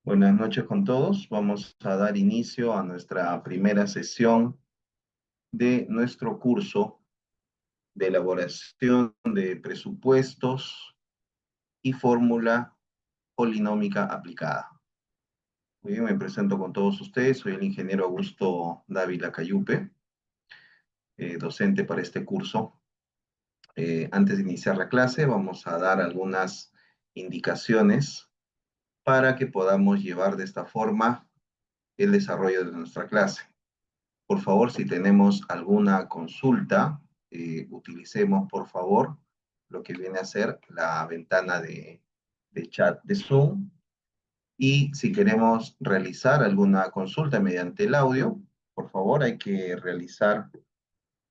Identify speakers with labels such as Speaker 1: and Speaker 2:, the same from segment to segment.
Speaker 1: Buenas noches con todos. Vamos a dar inicio a nuestra primera sesión de nuestro curso de elaboración de presupuestos y fórmula polinómica aplicada. Muy bien, me presento con todos ustedes. Soy el ingeniero Augusto Dávila Cayupe, docente para este curso. Antes de iniciar la clase, vamos a dar algunas indicaciones para que podamos llevar de esta forma el desarrollo de nuestra clase. Por favor, si tenemos alguna consulta, utilicemos, por favor, lo que viene a ser la ventana de chat de Zoom. Y si queremos realizar alguna consulta mediante el audio, por favor, hay que realizar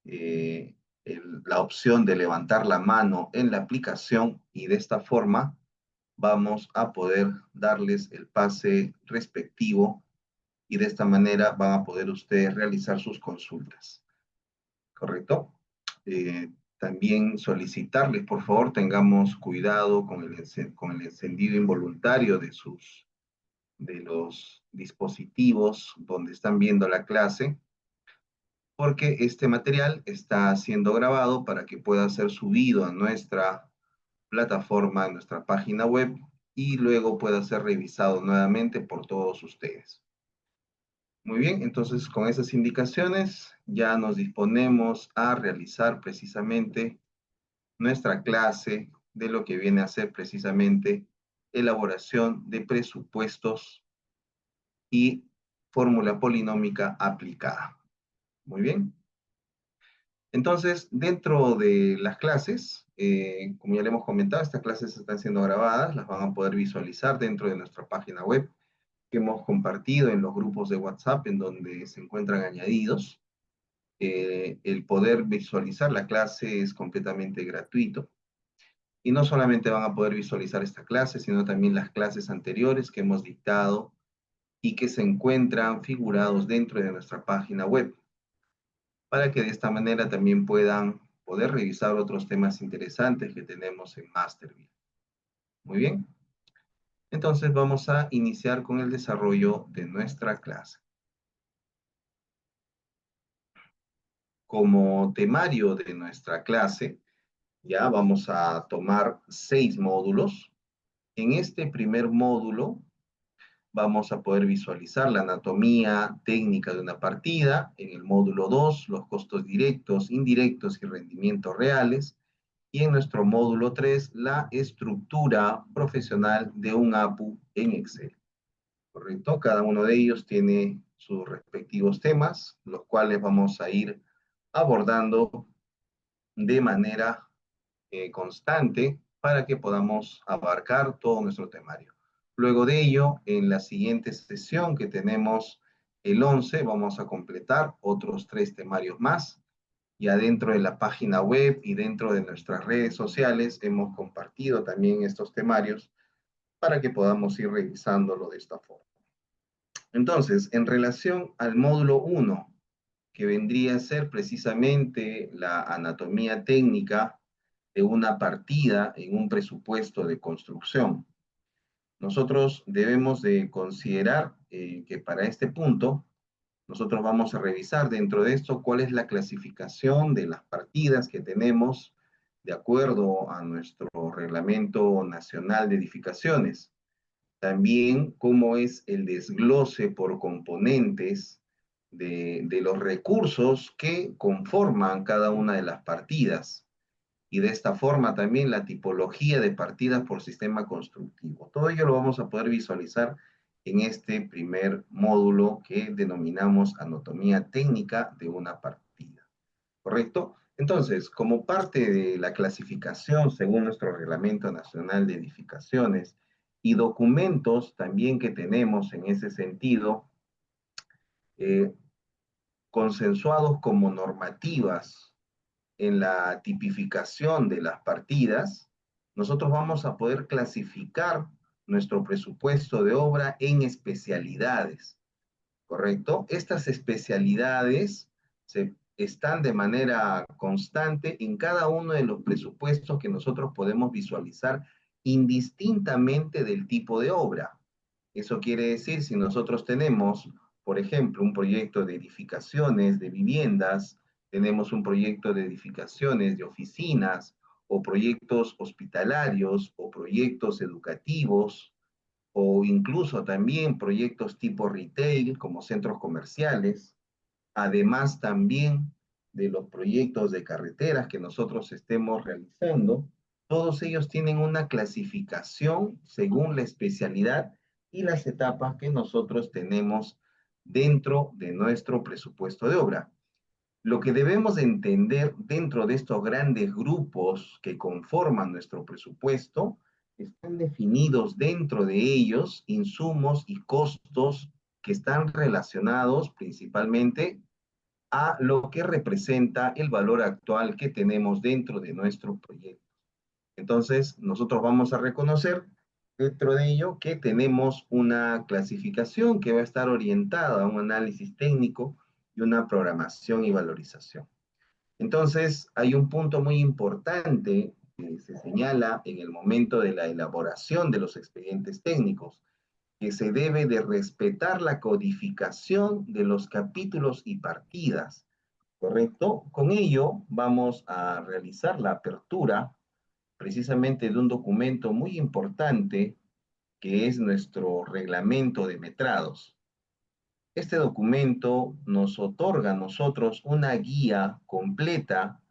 Speaker 1: la opción de levantar la mano en la aplicación y de esta forma vamos a poder darles el pase respectivo y de esta manera van a poder ustedes realizar sus consultas. ¿Correcto? También solicitarles, por favor, tengamos cuidado con el encendido involuntario de los dispositivos donde están viendo la clase, porque este material está siendo grabado para que pueda ser subido a nuestra plataforma, a nuestra página web, y luego pueda ser revisado nuevamente por todos ustedes. Muy bien, entonces con esas indicaciones ya nos disponemos a realizar precisamente nuestra clase de lo que viene a ser precisamente elaboración de presupuestos y fórmula polinómica aplicada. Muy bien. Entonces, dentro de las clases, como ya le hemos comentado, estas clases están siendo grabadas, las van a poder visualizar dentro de nuestra página web que hemos compartido en los grupos de WhatsApp en donde se encuentran añadidos. El poder visualizar la clase es completamente gratuito. Y no solamente van a poder visualizar esta clase, sino también las clases anteriores que hemos dictado y que se encuentran figurados dentro de nuestra página web, para que de esta manera también puedan poder revisar otros temas interesantes que tenemos en Masterville. Muy bien. Entonces vamos a iniciar con el desarrollo de nuestra clase. Como temario de nuestra clase, ya vamos a tomar 6 módulos. En este primer módulo vamos a poder visualizar la anatomía técnica de una partida. En el módulo 2, los costos directos, indirectos y rendimientos reales. Y en nuestro módulo 3, la estructura profesional de un APU en Excel. ¿Correcto? Cada uno de ellos tiene sus respectivos temas, los cuales vamos a ir abordando de manera constante para que podamos abarcar todo nuestro temario. Luego de ello, en la siguiente sesión que tenemos el 11, vamos a completar otros 3 temarios más. Ya dentro de la página web y dentro de nuestras redes sociales hemos compartido también estos temarios para que podamos ir revisándolo de esta forma. Entonces, en relación al módulo 1, que vendría a ser precisamente la anatomía técnica de una partida en un presupuesto de construcción. Nosotros debemos de considerar que para este punto, nosotros vamos a revisar dentro de esto cuál es la clasificación de las partidas que tenemos de acuerdo a nuestro Reglamento Nacional de Edificaciones. También cómo es el desglose por componentes de los recursos que conforman cada una de las partidas. Y de esta forma también la tipología de partidas por sistema constructivo. Todo ello lo vamos a poder visualizar en este primer módulo que denominamos anatomía técnica de una partida. ¿Correcto? Entonces, como parte de la clasificación según nuestro Reglamento Nacional de Edificaciones y documentos también que tenemos en ese sentido, eh, consensuados como normativas en la tipificación de las partidas, nosotros vamos a poder clasificar nuestro presupuesto de obra en especialidades, ¿correcto? Estas especialidades están de manera constante en cada uno de los presupuestos que nosotros podemos visualizar indistintamente del tipo de obra. Eso quiere decir, si nosotros tenemos, por ejemplo, un proyecto de edificaciones de viviendas, tenemos un proyecto de edificaciones de oficinas, o proyectos hospitalarios, o proyectos educativos, o incluso también proyectos tipo retail, como centros comerciales, además también de los proyectos de carreteras que nosotros estemos realizando, todos ellos tienen una clasificación según la especialidad y las etapas que nosotros tenemos dentro de nuestro presupuesto de obra. Lo que debemos entender dentro de estos grandes grupos que conforman nuestro presupuesto, están definidos dentro de ellos insumos y costos que están relacionados principalmente a lo que representa el valor actual que tenemos dentro de nuestro proyecto. Entonces, nosotros vamos a reconocer dentro de ello que tenemos una clasificación que va a estar orientada a un análisis técnico y una programación y valorización. Entonces, hay un punto muy importante que se señala en el momento de la elaboración de los expedientes técnicos, que se debe de respetar la codificación de los capítulos y partidas. ¿Correcto? Con ello vamos a realizar la apertura precisamente de un documento muy importante que es nuestro reglamento de metrados. Este documento nos otorga a nosotros una guía completa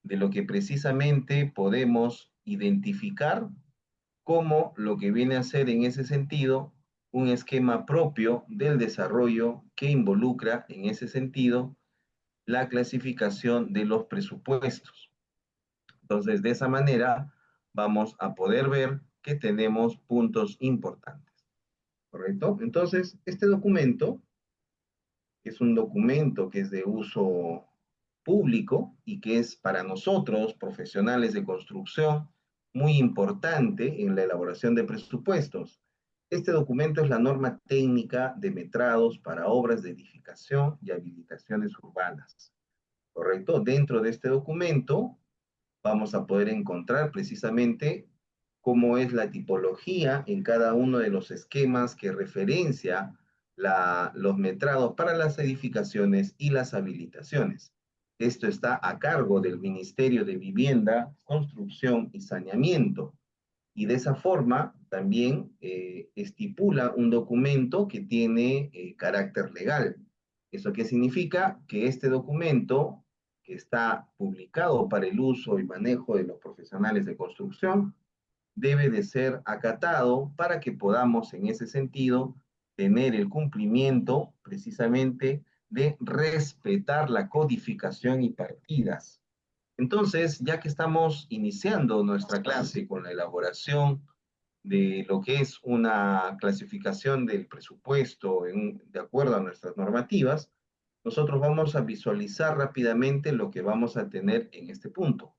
Speaker 1: de lo que precisamente podemos identificar como lo que viene a ser en ese sentido un esquema propio del desarrollo que involucra en ese sentido la clasificación de los presupuestos. Entonces, de esa manera vamos a poder ver que tenemos puntos importantes, ¿correcto? Entonces, este documento es un documento que es de uso público y que es para nosotros, profesionales de construcción, muy importante en la elaboración de presupuestos. Este documento es la norma técnica de metrados para obras de edificación y habilitaciones urbanas. ¿Correcto? Dentro de este documento vamos a poder encontrar precisamente cómo es la tipología en cada uno de los esquemas que referencia los metrados para las edificaciones y las habilitaciones. Esto está a cargo del Ministerio de Vivienda, Construcción y Saneamiento. Y de esa forma también estipula un documento que tiene carácter legal. ¿Eso qué significa? Que este documento, que está publicado para el uso y manejo de los profesionales de construcción, debe de ser acatado para que podamos en ese sentido tener el cumplimiento precisamente de respetar la codificación y partidas. Entonces, ya que estamos iniciando nuestra clase con la elaboración de lo que es una clasificación del presupuesto de acuerdo a nuestras normativas, nosotros vamos a visualizar rápidamente lo que vamos a tener en este punto.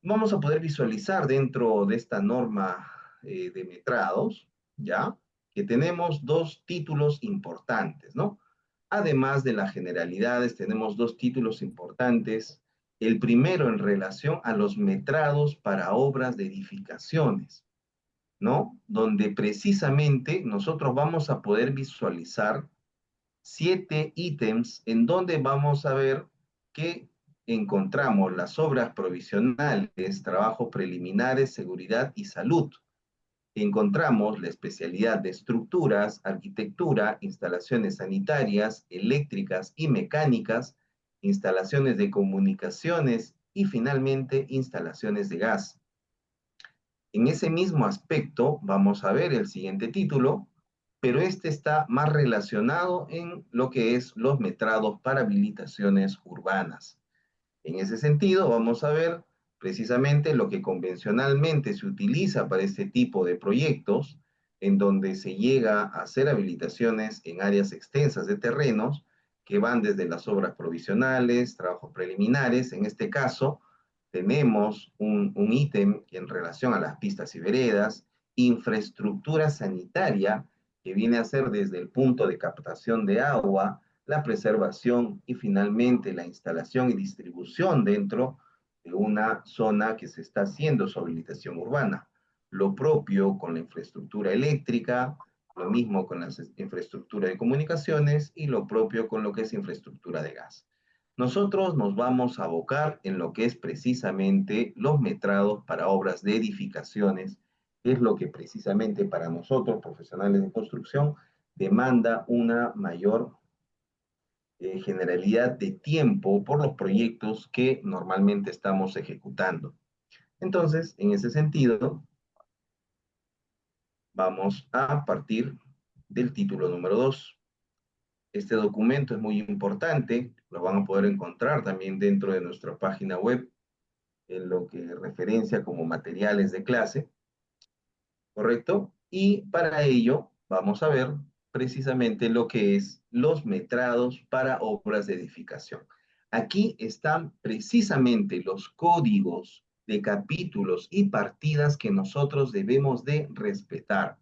Speaker 1: Vamos a poder visualizar dentro de esta norma de metrados, ¿ya? Que tenemos dos títulos importantes, ¿no? Además de las generalidades, tenemos dos títulos importantes. El primero en relación a los metrados para obras de edificaciones, ¿no? Donde precisamente nosotros vamos a poder visualizar 7 ítems en donde vamos a ver que encontramos las obras provisionales, trabajos preliminares, seguridad y salud. Encontramos la especialidad de estructuras, arquitectura, instalaciones sanitarias, eléctricas y mecánicas, instalaciones de comunicaciones y finalmente instalaciones de gas. En ese mismo aspecto vamos a ver el siguiente título, pero este está más relacionado en lo que es los metrados para habilitaciones urbanas. En ese sentido, vamos a ver precisamente lo que convencionalmente se utiliza para este tipo de proyectos, en donde se llega a hacer habilitaciones en áreas extensas de terrenos que van desde las obras provisionales, trabajos preliminares, en este caso, tenemos un ítem en relación a las pistas y veredas, infraestructura sanitaria, que viene a ser desde el punto de captación de agua, la preservación y finalmente la instalación y distribución dentro de una zona que se está haciendo su habilitación urbana. Lo propio con la infraestructura eléctrica, Lo mismo con la infraestructura de comunicaciones y lo propio con lo que es infraestructura de gas. Nosotros nos vamos a abocar en lo que es precisamente los metrados para obras de edificaciones, que es lo que precisamente para nosotros, profesionales de construcción, demanda una mayor generalidad de tiempo por los proyectos que normalmente estamos ejecutando. Entonces, en ese sentido, vamos a partir del título número 2. Este documento es muy importante, lo van a poder encontrar también dentro de nuestra página web en lo que referencia como materiales de clase, ¿correcto? Y para ello vamos a ver precisamente lo que es los metrados para obras de edificación. Aquí están precisamente los códigos de capítulos y partidas que nosotros debemos de respetar.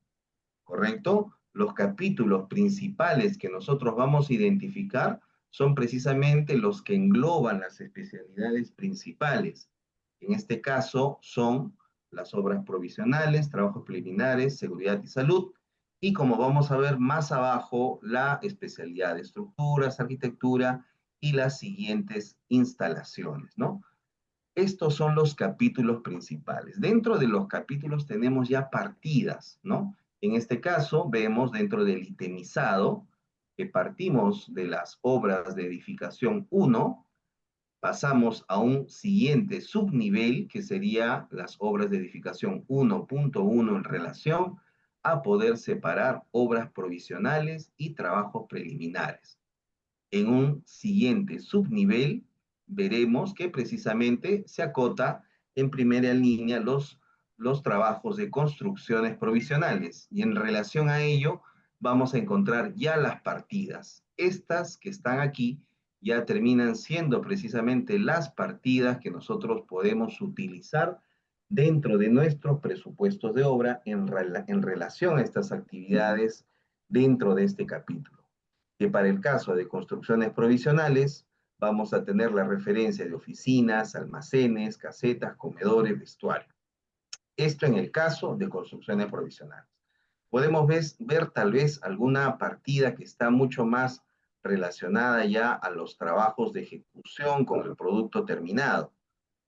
Speaker 1: ¿Correcto? Los capítulos principales que nosotros vamos a identificar son precisamente los que engloban las especialidades principales. En este caso son las obras provisionales, trabajos preliminares, seguridad y salud, y como vamos a ver más abajo, la especialidad de estructuras, arquitectura y las siguientes instalaciones, ¿no? Estos son los capítulos principales. Dentro de los capítulos tenemos ya partidas, ¿no? En este caso vemos dentro del itemizado que partimos de las obras de edificación 1, pasamos a un siguiente subnivel que sería las obras de edificación 1.1 en relación a poder separar obras provisionales y trabajos preliminares. En un siguiente subnivel veremos que precisamente se acota en primera línea los trabajos de construcciones provisionales y en relación a ello vamos a encontrar ya las partidas. Estas que están aquí ya terminan siendo precisamente las partidas que nosotros podemos utilizar dentro de nuestros presupuestos de obra en relación a estas actividades dentro de este capítulo, que para el caso de construcciones provisionales vamos a tener la referencia de oficinas, almacenes, casetas, comedores, vestuario. Esto en el caso de construcciones provisionales. Podemos ver tal vez alguna partida que está mucho más relacionada ya a los trabajos de ejecución con el producto terminado,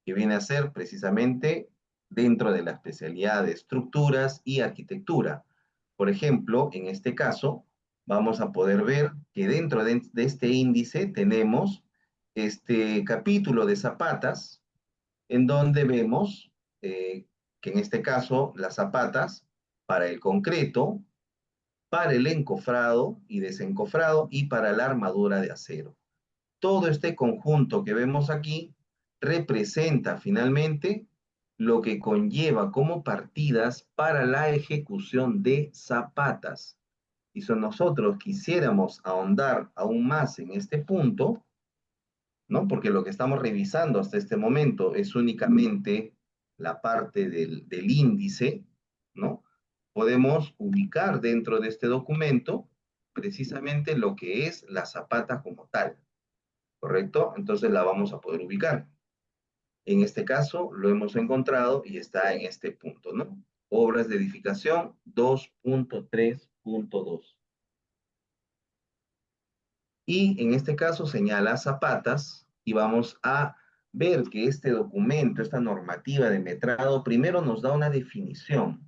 Speaker 1: que viene a ser precisamente dentro de la especialidad de estructuras y arquitectura. Por ejemplo, en este caso, vamos a poder ver que dentro de este índice tenemos este capítulo de zapatas, en donde vemos que en este caso las zapatas para el concreto, para el encofrado y desencofrado y para la armadura de acero. Todo este conjunto que vemos aquí representa finalmente lo que conlleva como partidas para la ejecución de zapatas. Y si nosotros quisiéramos ahondar aún más en este punto, ¿no? Porque lo que estamos revisando hasta este momento es únicamente la parte del índice, ¿no? Podemos ubicar dentro de este documento precisamente lo que es la zapata como tal. ¿Correcto? Entonces la vamos a poder ubicar. En este caso lo hemos encontrado y está en este punto, ¿no? Obras de edificación 2.3.2. Y en este caso señala zapatas y vamos a ver que este documento, esta normativa de metrado, primero nos da una definición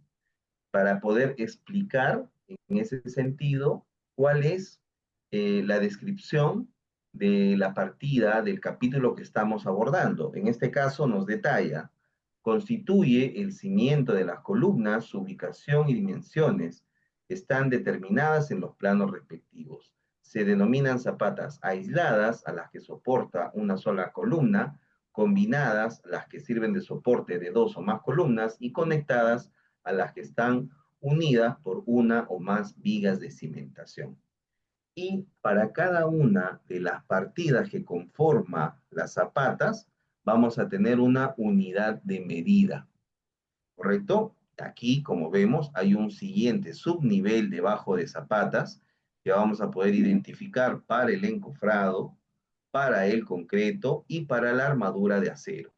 Speaker 1: para poder explicar en ese sentido cuál es la descripción de la partida del capítulo que estamos abordando. En este caso nos detalla, constituye el cimiento de las columnas, su ubicación y dimensiones están determinadas en los planos respectivos. Se denominan zapatas aisladas a las que soporta una sola columna, combinadas las que sirven de soporte de dos o más columnas y conectadas a las que están unidas por una o más vigas de cimentación. Y para cada una de las partidas que conforma las zapatas, vamos a tener una unidad de medida, ¿correcto? Aquí, como vemos, hay un siguiente subnivel debajo de zapatas que vamos a poder identificar para el encofrado, para el concreto y para la armadura de acero.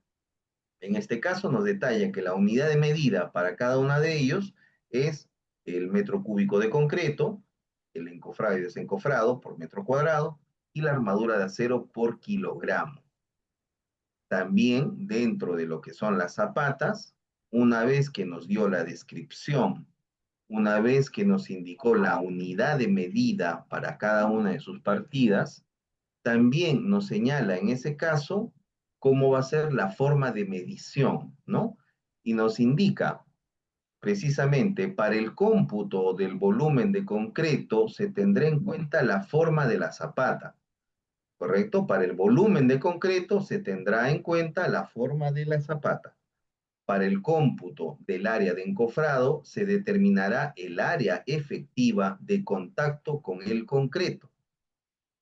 Speaker 1: En este caso nos detalla que la unidad de medida para cada uno de ellos es el metro cúbico de concreto, el encofrado y desencofrado por metro cuadrado, y la armadura de acero por kilogramo. También dentro de lo que son las zapatas, una vez que nos dio la descripción, una vez que nos indicó la unidad de medida para cada una de sus partidas, también nos señala en ese caso cómo va a ser la forma de medición, ¿no? Y nos indica precisamente para el cómputo del volumen de concreto se tendrá en cuenta la forma de la zapata, ¿correcto? Para el volumen de concreto se tendrá en cuenta la forma de la zapata. Para el cómputo del área de encofrado se determinará el área efectiva de contacto con el concreto.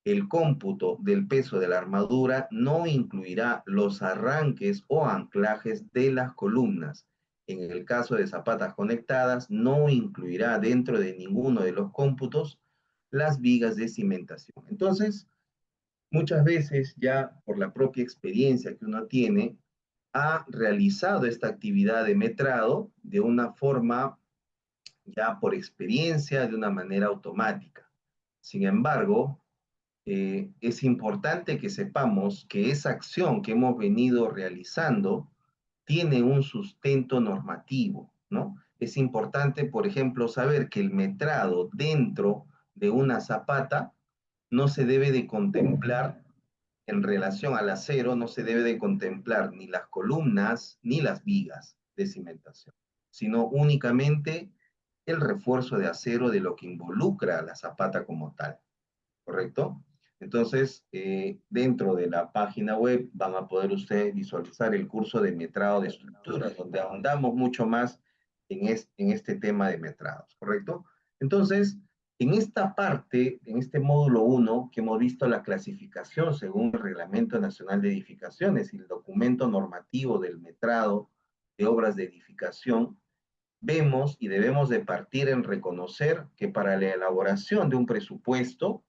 Speaker 1: El cómputo del peso de la armadura no incluirá los arranques o anclajes de las columnas. En el caso de zapatas conectadas, no incluirá dentro de ninguno de los cómputos las vigas de cimentación. Entonces, muchas veces ya por la propia experiencia que uno tiene, ha realizado esta actividad de metrado de una forma ya por experiencia, de una manera automática. Sin embargo, es importante que sepamos que esa acción que hemos venido realizando tiene un sustento normativo, ¿no? Es importante, por ejemplo, saber que el metrado dentro de una zapata no se debe de contemplar en relación al acero, no se debe de contemplar ni las columnas ni las vigas de cimentación, sino únicamente el refuerzo de acero de lo que involucra a la zapata como tal. ¿Correcto? Entonces, dentro de la página web van a poder ustedes visualizar el curso de metrado de estructuras, donde ahondamos mucho más en este tema de metrados, ¿correcto? Entonces, en esta parte, en este módulo 1, que hemos visto la clasificación según el Reglamento Nacional de Edificaciones y el documento normativo del metrado de obras de edificación, vemos y debemos de partir en reconocer que para la elaboración de un presupuesto,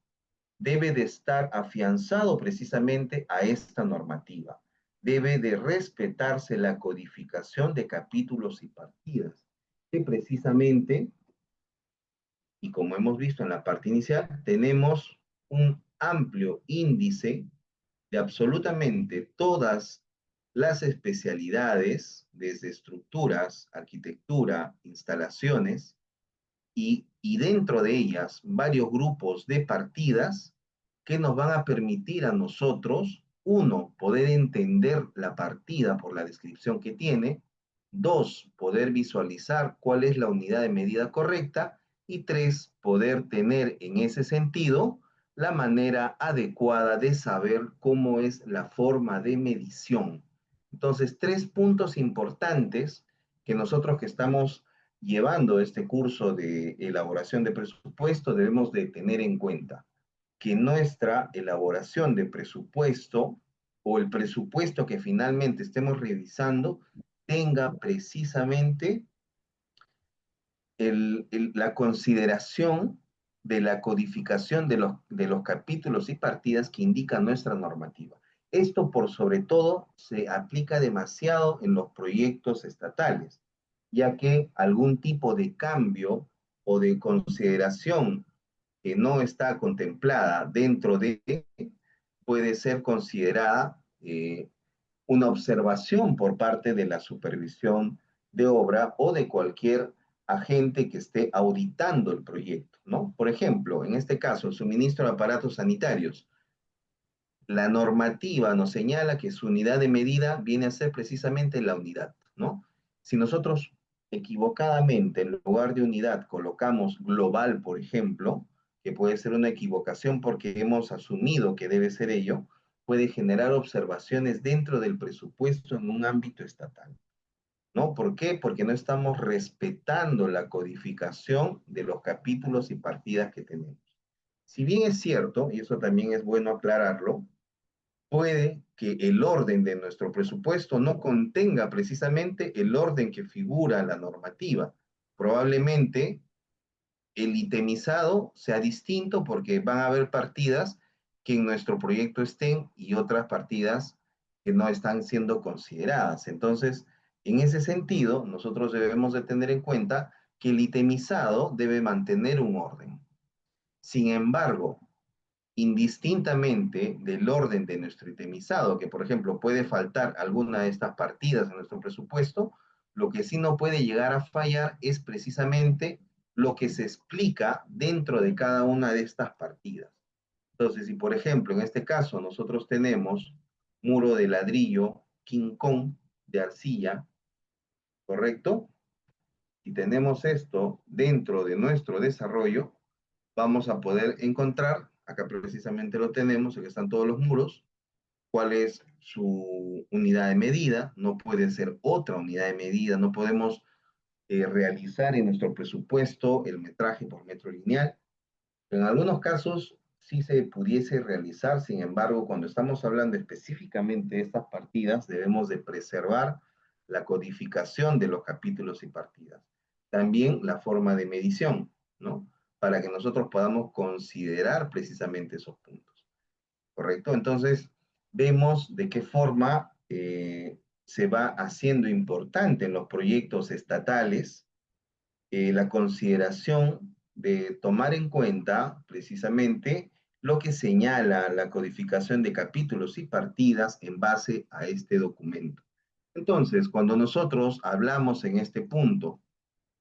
Speaker 1: debe de estar afianzado precisamente a esta normativa. Debe de respetarse la codificación de capítulos y partidas, que precisamente, y como hemos visto en la parte inicial, tenemos un amplio índice de absolutamente todas las especialidades, desde estructuras, arquitectura, instalaciones, y dentro de ellas varios grupos de partidas que nos van a permitir a nosotros, uno, poder entender la partida por la descripción que tiene, dos, poder visualizar cuál es la unidad de medida correcta, y tres, poder tener en ese sentido la manera adecuada de saber cómo es la forma de medición. Entonces, tres puntos importantes que nosotros que estamos llevando este curso de elaboración de presupuesto, debemos de tener en cuenta que nuestra elaboración de presupuesto o el presupuesto que finalmente estemos revisando tenga precisamente la consideración de la codificación de los capítulos y partidas que indica nuestra normativa. Esto por sobre todo se aplica demasiado en los proyectos estatales, ya que algún tipo de cambio o de consideración que no está contemplada dentro de puede ser considerada una observación por parte de la supervisión de obra o de cualquier agente que esté auditando el proyecto, ¿no? Por ejemplo, en este caso, el suministro de aparatos sanitarios. La normativa nos señala que su unidad de medida viene a ser precisamente la unidad, ¿no? Si nosotros equivocadamente en lugar de unidad colocamos global, por ejemplo, que puede ser una equivocación porque hemos asumido que debe ser ello, puede generar observaciones dentro del presupuesto en un ámbito estatal, ¿no? ¿Por qué? Porque no estamos respetando la codificación de los capítulos y partidas que tenemos. Si bien es cierto, y eso también es bueno aclararlo, puede que el orden de nuestro presupuesto no contenga precisamente el orden que figura la normativa. Probablemente el itemizado sea distinto porque van a haber partidas que en nuestro proyecto estén y otras partidas que no están siendo consideradas. Entonces, en ese sentido, nosotros debemos de tener en cuenta que el itemizado debe mantener un orden. Sin embargo, indistintamente del orden de nuestro itemizado, que por ejemplo puede faltar alguna de estas partidas en nuestro presupuesto, lo que sí no puede llegar a fallar es precisamente lo que se explica dentro de cada una de estas partidas. Entonces, si por ejemplo en este caso nosotros tenemos muro de ladrillo King Kong de arcilla, ¿correcto? Si tenemos esto dentro de nuestro desarrollo, vamos a poder encontrar, acá precisamente lo tenemos, aquí están todos los muros, cuál es su unidad de medida, no puede ser otra unidad de medida, no podemos realizar en nuestro presupuesto el metraje por metro lineal. En algunos casos sí se pudiese realizar, sin embargo, cuando estamos hablando específicamente de estas partidas, debemos de preservar la codificación de los capítulos y partidas. También la forma de medición, ¿no? Para que nosotros podamos considerar precisamente esos puntos, ¿correcto? Entonces, vemos de qué forma se va haciendo importante en los proyectos estatales la consideración de tomar en cuenta precisamente lo que señala la codificación de capítulos y partidas en base a este documento. Entonces, cuando nosotros hablamos en este punto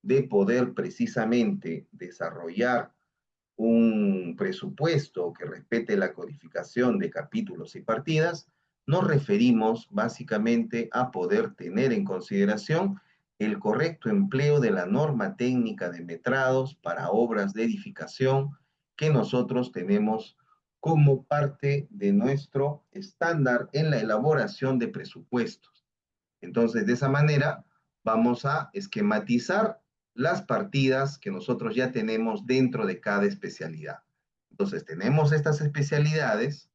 Speaker 1: de poder precisamente desarrollar un presupuesto que respete la codificación de capítulos y partidas, nos referimos básicamente a poder tener en consideración el correcto empleo de la norma técnica de metrados para obras de edificación que nosotros tenemos como parte de nuestro estándar en la elaboración de presupuestos. Entonces, de esa manera, vamos a esquematizar las partidas que nosotros ya tenemos dentro de cada especialidad. Entonces, tenemos estas especialidades,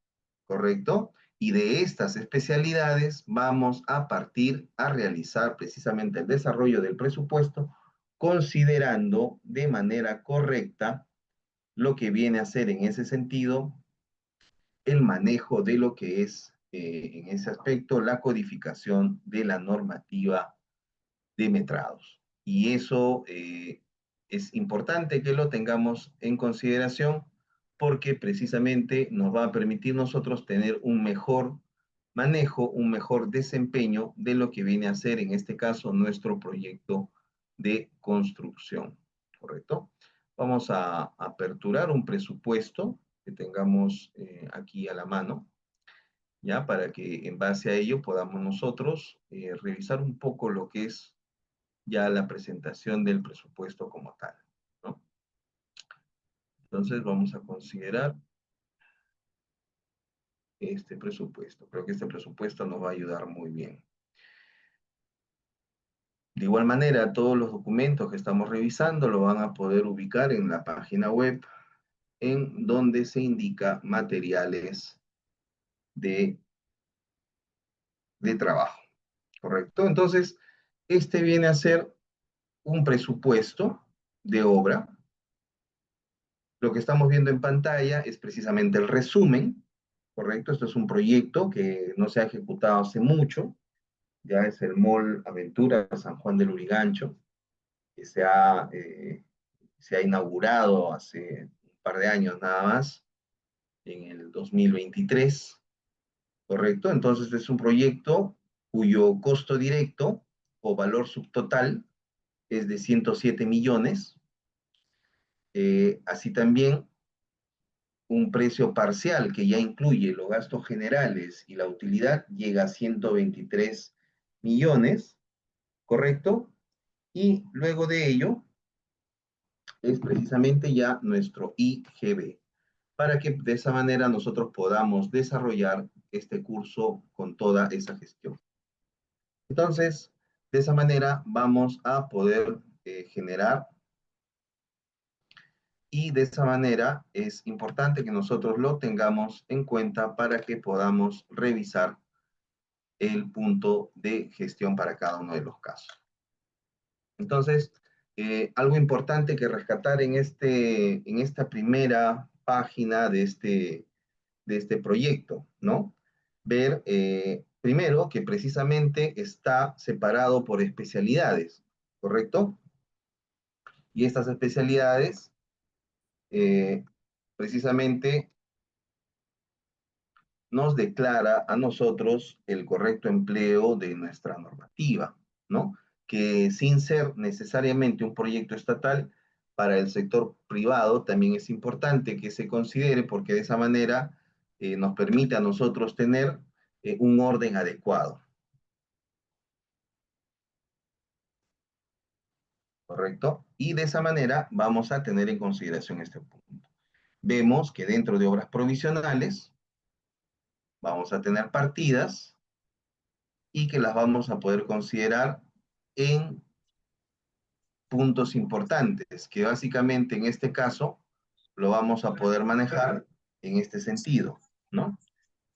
Speaker 1: ¿correcto? Y de estas especialidades vamos a partir a realizar precisamente el desarrollo del presupuesto, considerando de manera correcta lo que viene a ser en ese sentido el manejo de lo que es en ese aspecto la codificación de la normativa de metrados. Y eso es importante que lo tengamos en consideración porque precisamente nos va a permitir nosotros tener un mejor manejo, un mejor desempeño de lo que viene a ser en este caso nuestro proyecto de construcción, ¿correcto? Vamos a aperturar un presupuesto que tengamos aquí a la mano, ¿ya? Para que en base a ello podamos nosotros revisar un poco lo que es ya la presentación del presupuesto como tal, ¿no? Entonces vamos a considerar este presupuesto. Creo que este presupuesto nos va a ayudar muy bien. De igual manera, todos los documentos que estamos revisando lo van a poder ubicar en la página web en donde se indica materiales de, de trabajo, ¿correcto? Entonces, este viene a ser un presupuesto de obra. Lo que estamos viendo en pantalla es precisamente el resumen, ¿correcto? Esto es un proyecto que no se ha ejecutado hace mucho, ya es el Mall Aventura San Juan del Lurigancho, que se ha inaugurado hace un par de años nada más, en el 2023, ¿correcto? Entonces es un proyecto cuyo costo directo o valor subtotal es de 107 millones. Así también un precio parcial que ya incluye los gastos generales y la utilidad llega a 123 millones, ¿correcto? Y luego de ello es precisamente ya nuestro IGB, para que de esa manera nosotros podamos desarrollar este curso con toda esa gestión. Entonces, de esa manera vamos a poder generar y de esa manera es importante que nosotros lo tengamos en cuenta para que podamos revisar el punto de gestión para cada uno de los casos. Entonces, algo importante que rescatar en esta primera página de este proyecto, ¿no? Ver primero que precisamente está separado por especialidades, ¿correcto? Y estas especialidades precisamente nos declara a nosotros el correcto empleo de nuestra normativa, ¿no? Que sin ser necesariamente un proyecto estatal, para el sector privado también es importante que se considere porque de esa manera nos permite a nosotros tener un orden adecuado, ¿correcto? Y de esa manera vamos a tener en consideración este punto. Vemos que dentro de obras provisionales vamos a tener partidas y que las vamos a poder considerar en puntos importantes, que básicamente en este caso lo vamos a poder manejar en este sentido, ¿no?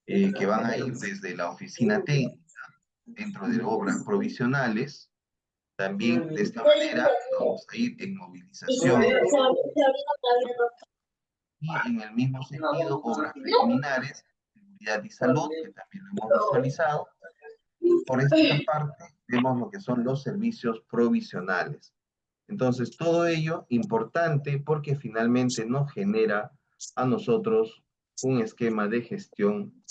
Speaker 1: Que van a ir desde la oficina técnica dentro de obras provisionales, también de esta manera vamos a ir en movilización y en el mismo sentido obras preliminares, seguridad y salud, que también lo hemos visualizado, y por esta parte vemos lo que son los servicios provisionales. Entonces, todo ello importante porque finalmente nos genera a nosotros un esquema de gestión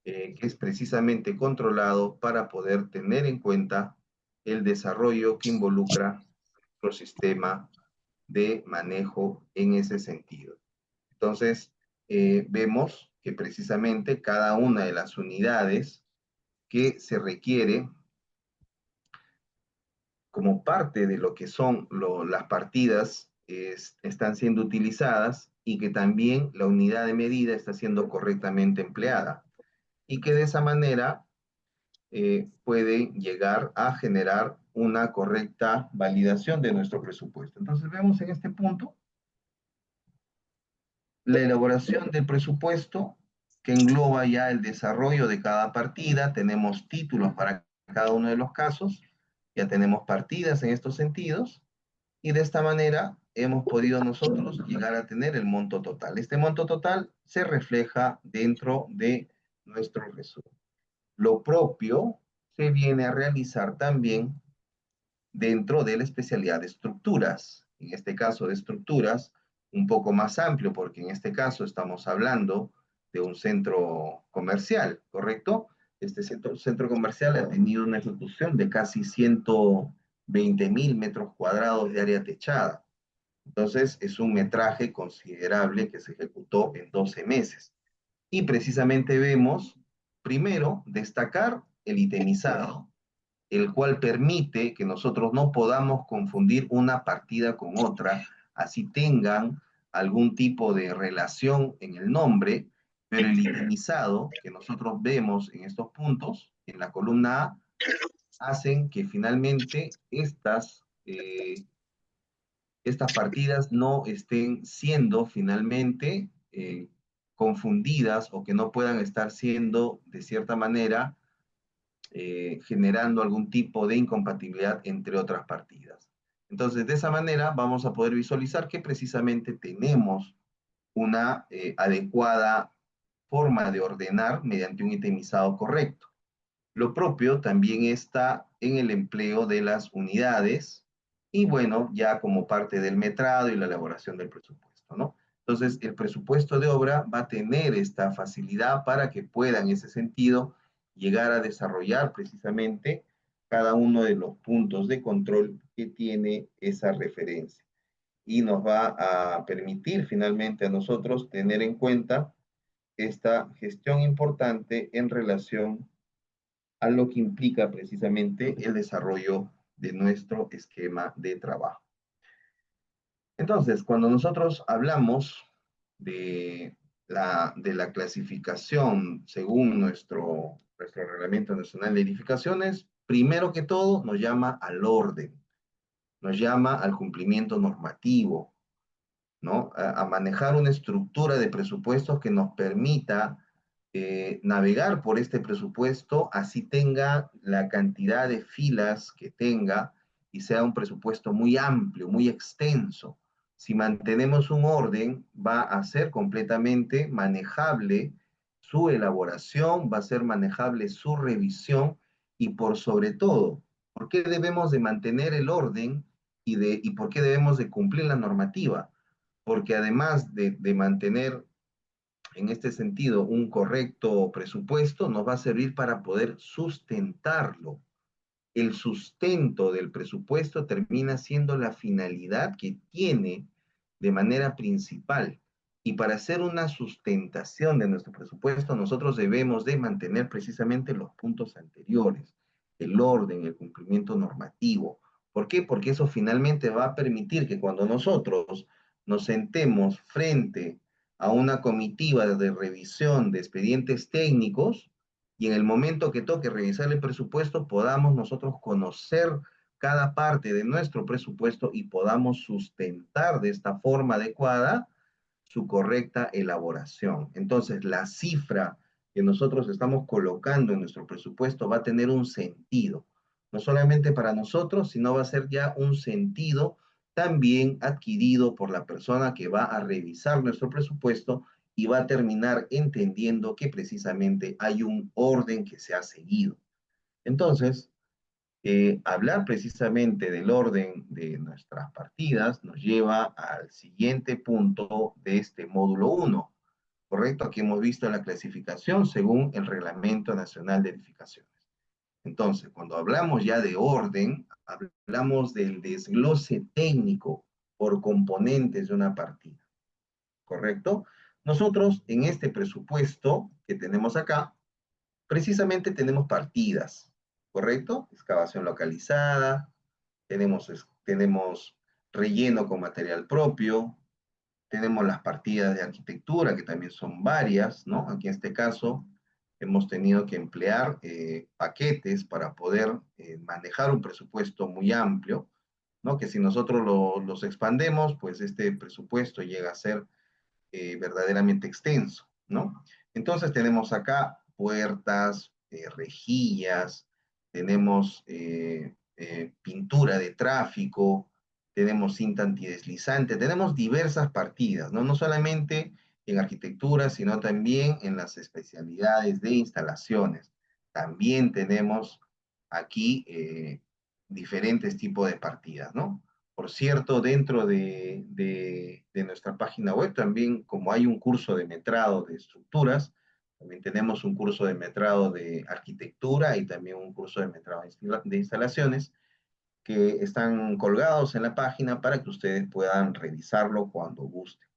Speaker 1: que es precisamente controlado para poder tener en cuenta el desarrollo que involucra nuestro sistema de manejo en ese sentido. Entonces, vemos que precisamente cada una de las unidades que se requiere como parte de lo que son las partidas están siendo utilizadas y que también la unidad de medida está siendo correctamente empleada y que de esa manera puede llegar a generar una correcta validación de nuestro presupuesto. Entonces vemos en este punto la elaboración del presupuesto que engloba ya el desarrollo de cada partida, tenemos títulos para cada uno de los casos, ya tenemos partidas en estos sentidos, y de esta manera hemos podido nosotros llegar a tener el monto total. Este monto total se refleja dentro de nuestro resumen. Lo propio se viene a realizar también dentro de la especialidad de estructuras. En este caso de estructuras, un poco más amplio, porque en este caso estamos hablando de un centro comercial, ¿correcto? Este centro comercial ha tenido una ejecución de casi 120.000 metros cuadrados de área techada. Entonces, es un metraje considerable que se ejecutó en 12 meses. Y precisamente vemos, primero, destacar el itemizado, el cual permite que nosotros no podamos confundir una partida con otra, así tengan algún tipo de relación en el nombre, pero el itemizado que nosotros vemos en estos puntos, en la columna A, hacen que finalmente estas partidas no estén siendo finalmente confundidas o que no puedan estar siendo de cierta manera generando algún tipo de incompatibilidad entre otras partidas. Entonces, de esa manera vamos a poder visualizar que precisamente tenemos una adecuada forma de ordenar mediante un itemizado correcto. Lo propio también está en el empleo de las unidades y bueno, ya como parte del metrado y la elaboración del presupuesto, ¿no? Entonces, el presupuesto de obra va a tener esta facilidad para que pueda en ese sentido llegar a desarrollar precisamente cada uno de los puntos de control que tiene esa referencia y nos va a permitir finalmente a nosotros tener en cuenta esta gestión importante en relación a lo que implica precisamente el desarrollo de nuestro esquema de trabajo. Entonces, cuando nosotros hablamos de la clasificación según nuestro Reglamento Nacional de Edificaciones, primero que todo nos llama al orden, nos llama al cumplimiento normativo, ¿no? A manejar una estructura de presupuestos que nos permita navegar por este presupuesto, así tenga la cantidad de filas que tenga y sea un presupuesto muy amplio, muy extenso. Si mantenemos un orden, va a ser completamente manejable su elaboración, va a ser manejable su revisión y por sobre todo, ¿por qué debemos de mantener el orden? ¿Y por qué debemos de cumplir la normativa? Porque además de mantener en este sentido un correcto presupuesto, nos va a servir para poder sustentarlo. El sustento del presupuesto termina siendo la finalidad que tiene de manera principal. Y para hacer una sustentación de nuestro presupuesto, nosotros debemos de mantener precisamente los puntos anteriores, el orden, el cumplimiento normativo. ¿Por qué? Porque eso finalmente va a permitir que cuando nosotros nos sentemos frente a una comitiva de revisión de expedientes técnicos, y en el momento que toque revisar el presupuesto podamos nosotros conocer cada parte de nuestro presupuesto y podamos sustentar de esta forma adecuada su correcta elaboración. Entonces, la cifra que nosotros estamos colocando en nuestro presupuesto va a tener un sentido, no solamente para nosotros, sino va a ser ya un sentido también adquirido por la persona que va a revisar nuestro presupuesto y va a terminar entendiendo que precisamente hay un orden que se ha seguido. Entonces, hablar precisamente del orden de nuestras partidas nos lleva al siguiente punto de este módulo 1, ¿correcto? Aquí hemos visto la clasificación según el Reglamento Nacional de Edificaciones. Entonces, cuando hablamos ya de orden, hablamos del desglose técnico por componentes de una partida, ¿correcto? Nosotros en este presupuesto que tenemos acá, precisamente tenemos partidas, ¿correcto? Excavación localizada, tenemos relleno con material propio, tenemos las partidas de arquitectura, que también son varias, ¿no? Aquí en este caso hemos tenido que emplear paquetes para poder manejar un presupuesto muy amplio, ¿no? Que si nosotros los expandemos, pues este presupuesto llega a ser verdaderamente extenso, ¿no? Entonces tenemos acá puertas, rejillas, tenemos pintura de tráfico, tenemos cinta antideslizante, tenemos diversas partidas, ¿no? No solamente en arquitectura, sino también en las especialidades de instalaciones. También tenemos aquí diferentes tipos de partidas, ¿no? Por cierto, dentro de nuestra página web también, como hay un curso de metrado de estructuras, también tenemos un curso de metrado de arquitectura y también un curso de metrado de instalaciones que están colgados en la página para que ustedes puedan revisarlo cuando gusten.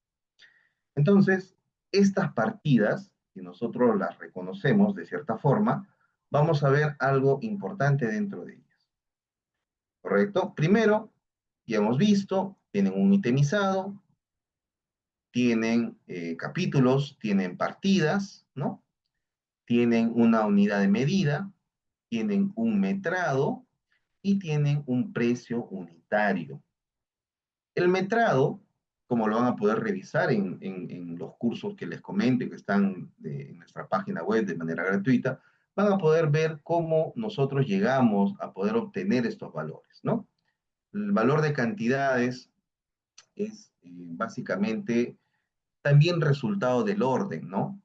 Speaker 1: Entonces, estas partidas, si nosotros las reconocemos de cierta forma, vamos a ver algo importante dentro de ellas. ¿Correcto? Primero, ya hemos visto, tienen un itemizado, tienen capítulos, tienen partidas, ¿no? Tienen una unidad de medida, tienen un metrado y tienen un precio unitario. El metrado, como lo van a poder revisar en los cursos que les comento y que están en nuestra página web de manera gratuita, van a poder ver cómo nosotros llegamos a poder obtener estos valores, ¿no? El valor de cantidades es básicamente también resultado del orden, ¿no?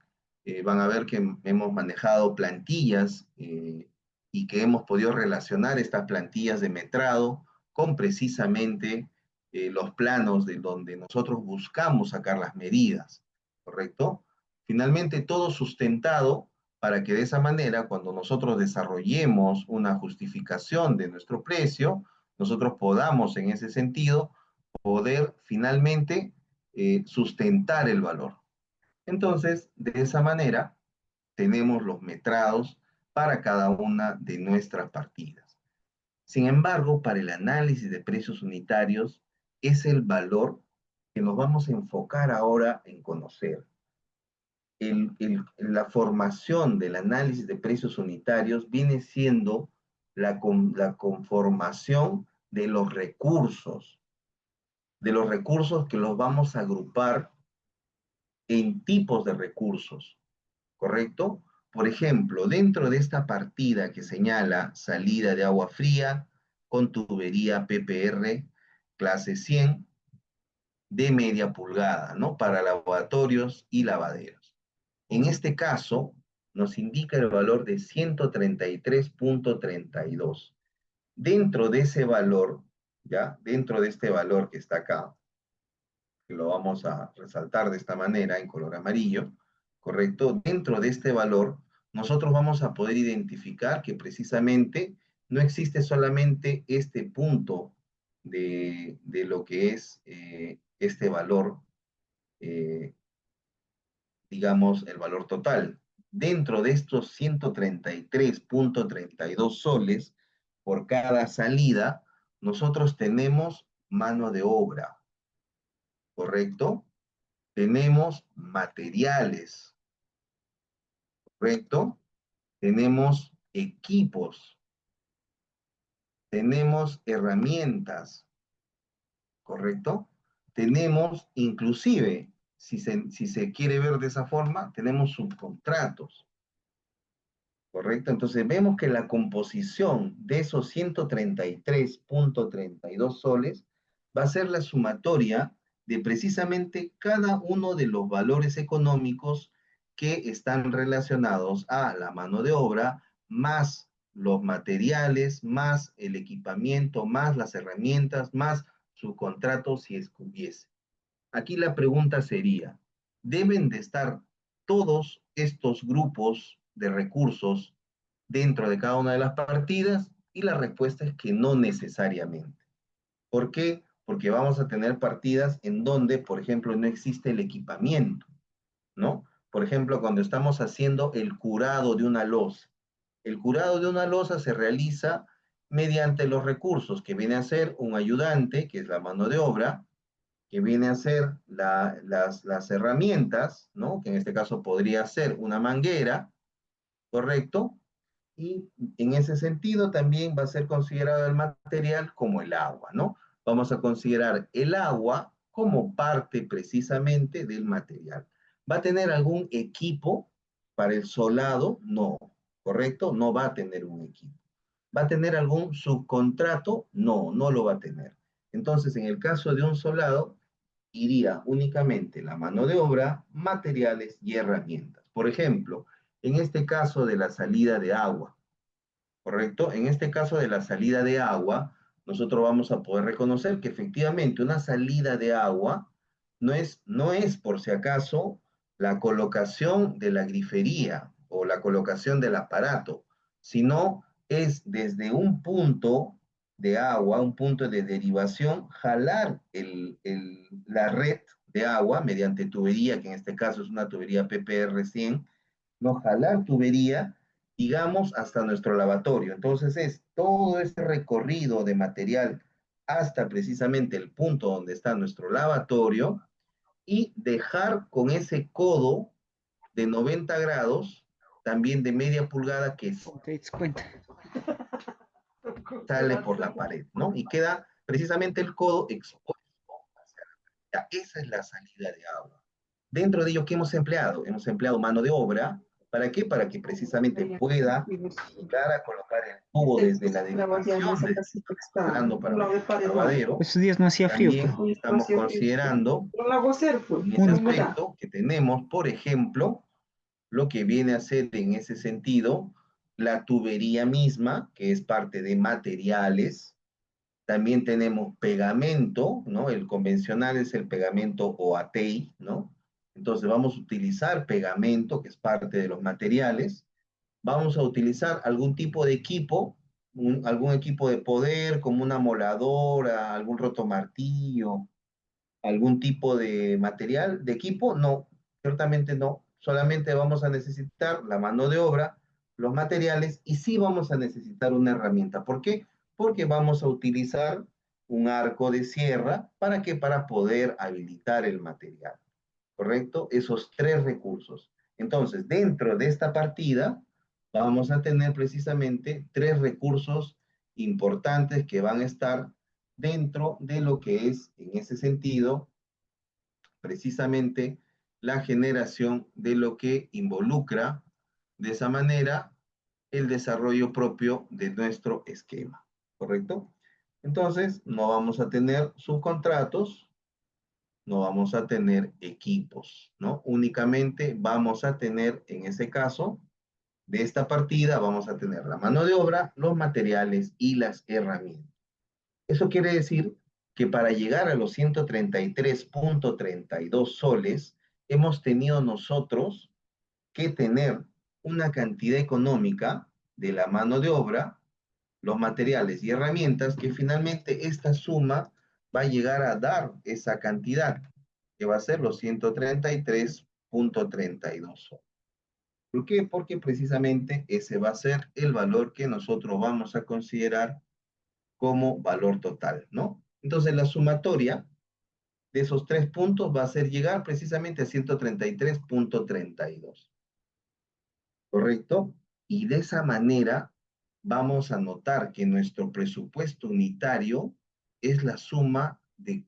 Speaker 1: Van a ver que hemos manejado plantillas y que hemos podido relacionar estas plantillas de metrado con precisamente los planos de donde nosotros buscamos sacar las medidas, ¿correcto? Finalmente, todo sustentado para que de esa manera, cuando nosotros desarrollemos una justificación de nuestro precio, nosotros podamos en ese sentido poder finalmente sustentar el valor. Entonces, de esa manera, tenemos los metrados para cada una de nuestras partidas. Sin embargo, para el análisis de precios unitarios, es el valor que nos vamos a enfocar ahora en conocer. La formación del análisis de precios unitarios viene siendo la conformación de los recursos que los vamos a agrupar en tipos de recursos, ¿correcto? Por ejemplo, dentro de esta partida que señala salida de agua fría con tubería PPR clase 100 de media pulgada, ¿no? Para lavatorios y lavaderos. En este caso, nos indica el valor de 133.32. Dentro de ese valor, ¿ya? Dentro de este valor que está acá, que lo vamos a resaltar de esta manera en color amarillo, ¿correcto? Dentro de este valor, nosotros vamos a poder identificar que precisamente no existe solamente este punto de lo que es este valor, eh, digamos, el valor total. Dentro de estos 133.32 soles por cada salida, nosotros tenemos mano de obra, ¿correcto? Tenemos materiales, ¿correcto? Tenemos equipos, tenemos herramientas, ¿correcto? Tenemos inclusive, si se quiere ver de esa forma, tenemos subcontratos. ¿Correcto? Entonces vemos que la composición de esos 133.32 soles va a ser la sumatoria de precisamente cada uno de los valores económicos que están relacionados a la mano de obra, más los materiales, más el equipamiento, más las herramientas, más su contrato si es que hubiese. Aquí la pregunta sería, ¿deben de estar todos estos grupos de recursos dentro de cada una de las partidas? Y la respuesta es que no necesariamente. ¿Por qué? Porque vamos a tener partidas en donde, por ejemplo, no existe el equipamiento, ¿no? Por ejemplo, cuando estamos haciendo el curado de una losa. El curado de una losa se realiza mediante los recursos que viene a ser un ayudante, que es la mano de obra, que viene a ser las herramientas, ¿no? Que en este caso podría ser una manguera, ¿correcto? Y en ese sentido también va a ser considerado el material como el agua, ¿no? Vamos a considerar el agua como parte precisamente del material. ¿Va a tener algún equipo para el solado? No, ¿correcto? No va a tener un equipo. ¿Va a tener algún subcontrato? No, no lo va a tener. Entonces, en el caso de un solado, iría únicamente la mano de obra, materiales y herramientas. Por ejemplo, en este caso de la salida de agua, ¿correcto? En este caso de la salida de agua, nosotros vamos a poder reconocer que efectivamente una salida de agua no es por si acaso la colocación de la grifería o la colocación del aparato, sino es desde un punto de agua, un punto de derivación, jalar la red de agua mediante tubería, que en este caso es una tubería PPR 100, no jalar tubería, digamos, hasta nuestro lavatorio. Entonces es todo este recorrido de material hasta precisamente el punto donde está nuestro lavatorio y dejar con ese codo de 90 grados, también de media pulgada, que
Speaker 2: Te das cuenta.
Speaker 1: sale por la pared, ¿no? Y queda precisamente el codo expuesto. Ya, esa es la salida de agua. Dentro de ello, ¿qué hemos empleado? Hemos empleado mano de obra. ¿Para qué? Para que precisamente pueda llegar a colocar el tubo desde la derivación, desde jalando para nuestro lavadero.
Speaker 2: Esos días no hacía frío, pues.
Speaker 1: También estamos considerando en ese
Speaker 2: Punto.
Speaker 1: aspecto que tenemos, por ejemplo, lo que viene a ser en ese sentido la tubería misma, que es parte de materiales. También tenemos pegamento, ¿no? El convencional es el pegamento OATEI, ¿no? Entonces vamos a utilizar pegamento, que es parte de los materiales. Vamos a utilizar algún tipo de equipo, algún equipo de poder, como una moladora, algún rotomartillo, algún tipo de material, de equipo. No, ciertamente no. Solamente vamos a necesitar la mano de obra, los materiales y sí vamos a necesitar una herramienta. ¿Por qué? Porque vamos a utilizar un arco de sierra. ¿Para qué? Para poder habilitar el material. ¿Correcto? Esos tres recursos. Entonces, dentro de esta partida, vamos a tener precisamente tres recursos importantes que van a estar dentro de lo que es, en ese sentido, precisamente la generación de lo que involucra de esa manera el desarrollo propio de nuestro esquema, ¿correcto? Entonces, no vamos a tener subcontratos, no vamos a tener equipos, ¿no? Únicamente vamos a tener, en ese caso, de esta partida, vamos a tener la mano de obra, los materiales y las herramientas. Eso quiere decir que para llegar a los 133.32 soles, hemos tenido nosotros que tener una cantidad económica de la mano de obra, los materiales y herramientas, que finalmente esta suma va a llegar a dar esa cantidad, que va a ser los 133.32 soles. ¿Por qué? Porque precisamente ese va a ser el valor que nosotros vamos a considerar como valor total, ¿no? Entonces la sumatoria de esos tres puntos va a ser llegar precisamente a 133.32, ¿correcto? Y de esa manera vamos a notar que nuestro presupuesto unitario es la suma de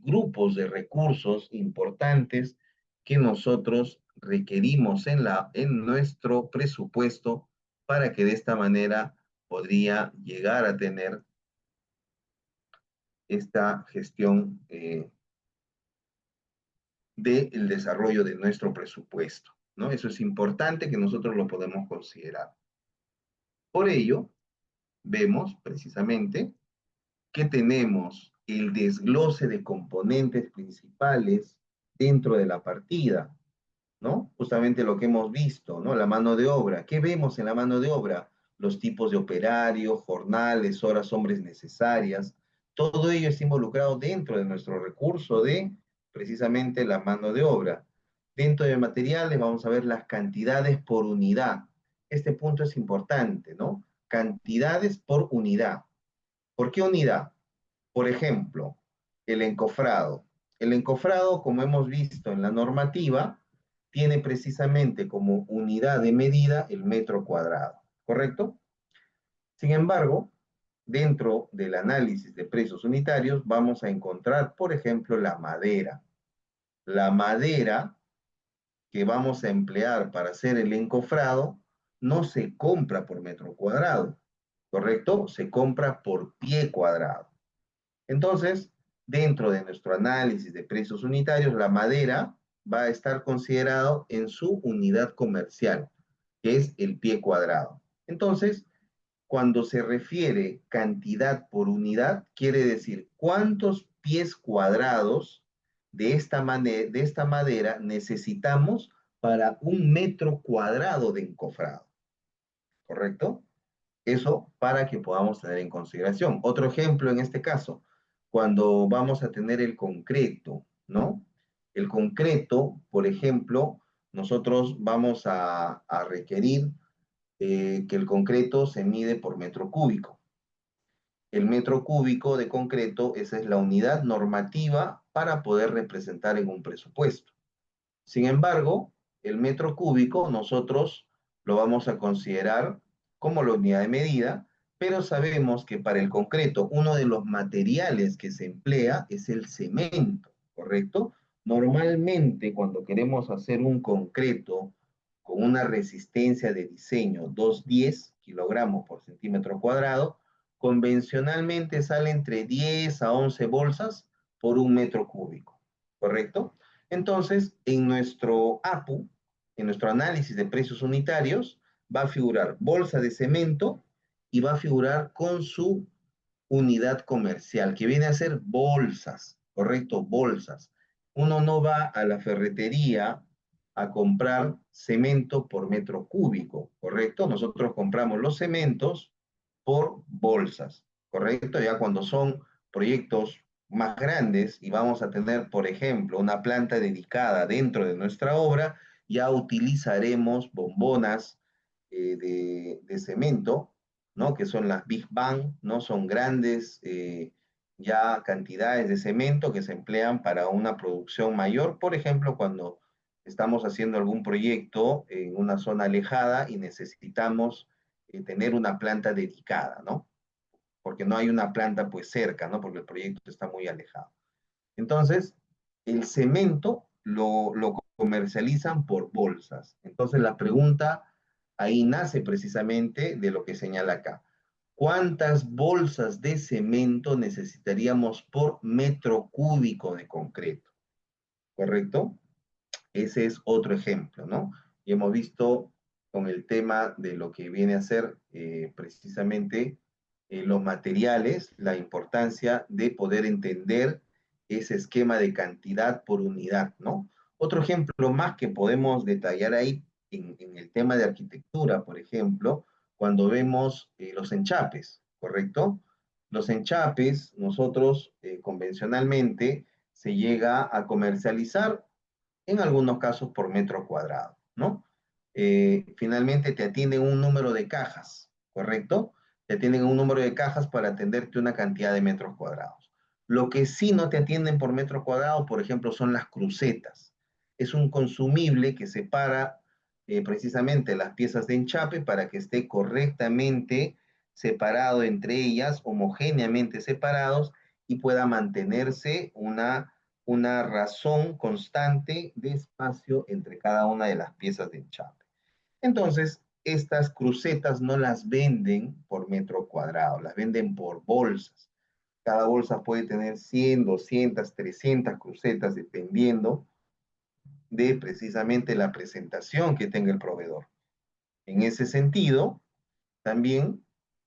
Speaker 1: grupos de recursos importantes que nosotros requerimos en nuestro presupuesto para que de esta manera podría llegar a tener esta gestión del desarrollo de nuestro presupuesto, ¿no? Eso es importante que nosotros lo podemos considerar. Por ello, vemos precisamente que tenemos el desglose de componentes principales dentro de la partida, ¿no? Justamente lo que hemos visto, ¿no? La mano de obra. ¿Qué vemos en la mano de obra? Los tipos de operario, jornales, horas, hombres necesarias. Todo ello está involucrado dentro de nuestro recurso de precisamente la mano de obra. Dentro de materiales vamos a ver las cantidades por unidad. Este punto es importante, ¿no? Cantidades por unidad. ¿Por qué unidad? Por ejemplo, el encofrado. El encofrado, como hemos visto en la normativa, tiene precisamente como unidad de medida el metro cuadrado, ¿correcto? Sin embargo, dentro del análisis de precios unitarios vamos a encontrar, por ejemplo, la madera. La madera que vamos a emplear para hacer el encofrado no se compra por metro cuadrado, ¿correcto? Se compra por pie cuadrado. Entonces, dentro de nuestro análisis de precios unitarios, la madera va a estar considerado en su unidad comercial, que es el pie cuadrado. Entonces, cuando se refiere cantidad por unidad, quiere decir cuántos pies cuadrados de esta madera necesitamos para un metro cuadrado de encofrado, ¿correcto? Eso para que podamos tener en consideración. Otro ejemplo en este caso, cuando vamos a tener el concreto, ¿no? El concreto, por ejemplo, nosotros vamos a requerir que el concreto se mide por metro cúbico. El metro cúbico de concreto, esa es la unidad normativa para poder representar en un presupuesto. Sin embargo, el metro cúbico nosotros lo vamos a considerar como la unidad de medida, pero sabemos que para el concreto uno de los materiales que se emplea es el cemento, ¿correcto? Normalmente cuando queremos hacer un concreto con una resistencia de diseño 210 kilogramos por centímetro cuadrado, convencionalmente sale entre 10 a 11 bolsas por un metro cúbico, ¿correcto? Entonces, en nuestro APU, en nuestro análisis de precios unitarios, va a figurar bolsa de cemento y va a figurar con su unidad comercial, que viene a ser bolsas, ¿correcto? Bolsas. Uno no va a la ferretería a comprar cemento por metro cúbico, ¿correcto? Nosotros compramos los cementos por bolsas, ¿correcto? Ya cuando son proyectos más grandes y vamos a tener, por ejemplo, una planta dedicada dentro de nuestra obra, ya utilizaremos bombonas de cemento, ¿no? Que son las Big Bang, ¿no? Son grandes ya cantidades de cemento que se emplean para una producción mayor, por ejemplo, cuando estamos haciendo algún proyecto en una zona alejada y necesitamos tener una planta dedicada, ¿no? Porque no hay una planta pues cerca, ¿no? Porque el proyecto está muy alejado. Entonces, el cemento lo comercializan por bolsas. Entonces, la pregunta ahí nace precisamente de lo que señala acá. ¿Cuántas bolsas de cemento necesitaríamos por metro cúbico de concreto? ¿Correcto? Ese es otro ejemplo, ¿no? Y hemos visto con el tema de lo que viene a ser precisamente los materiales, la importancia de poder entender ese esquema de cantidad por unidad, ¿no? Otro ejemplo más que podemos detallar ahí en el tema de arquitectura, por ejemplo, cuando vemos los enchapes, ¿correcto? Los enchapes, nosotros convencionalmente se llega a comercializar en algunos casos por metro cuadrado, ¿no? Finalmente te atienden un número de cajas, ¿correcto? Te atienden un número de cajas para atenderte una cantidad de metros cuadrados. Lo que sí no te atienden por metro cuadrado, por ejemplo, son las crucetas. Es un consumible que separa precisamente las piezas de enchape para que esté correctamente separado entre ellas, homogéneamente separados, y pueda mantenerse una razón constante de espacio entre cada una de las piezas de enchape. Entonces, estas crucetas no las venden por metro cuadrado, las venden por bolsas. Cada bolsa puede tener 100, 200, 300 crucetas, dependiendo de precisamente la presentación que tenga el proveedor. En ese sentido, también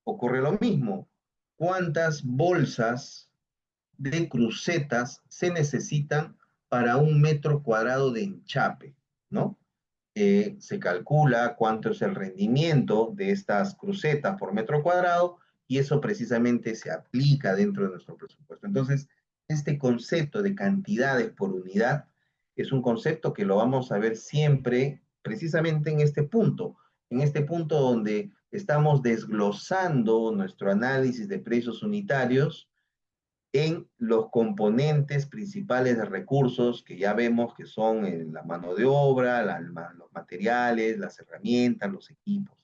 Speaker 1: ocurre lo mismo. ¿Cuántas bolsas de crucetas se necesitan para un metro cuadrado de enchape? ¿No? Se calcula cuánto es el rendimiento de estas crucetas por metro cuadrado y eso precisamente se aplica dentro de nuestro presupuesto. Entonces, este concepto de cantidades por unidad es un concepto que lo vamos a ver siempre precisamente en este punto donde estamos desglosando nuestro análisis de precios unitarios en los componentes principales de recursos que ya vemos que son la mano de obra, los materiales, las herramientas, los equipos,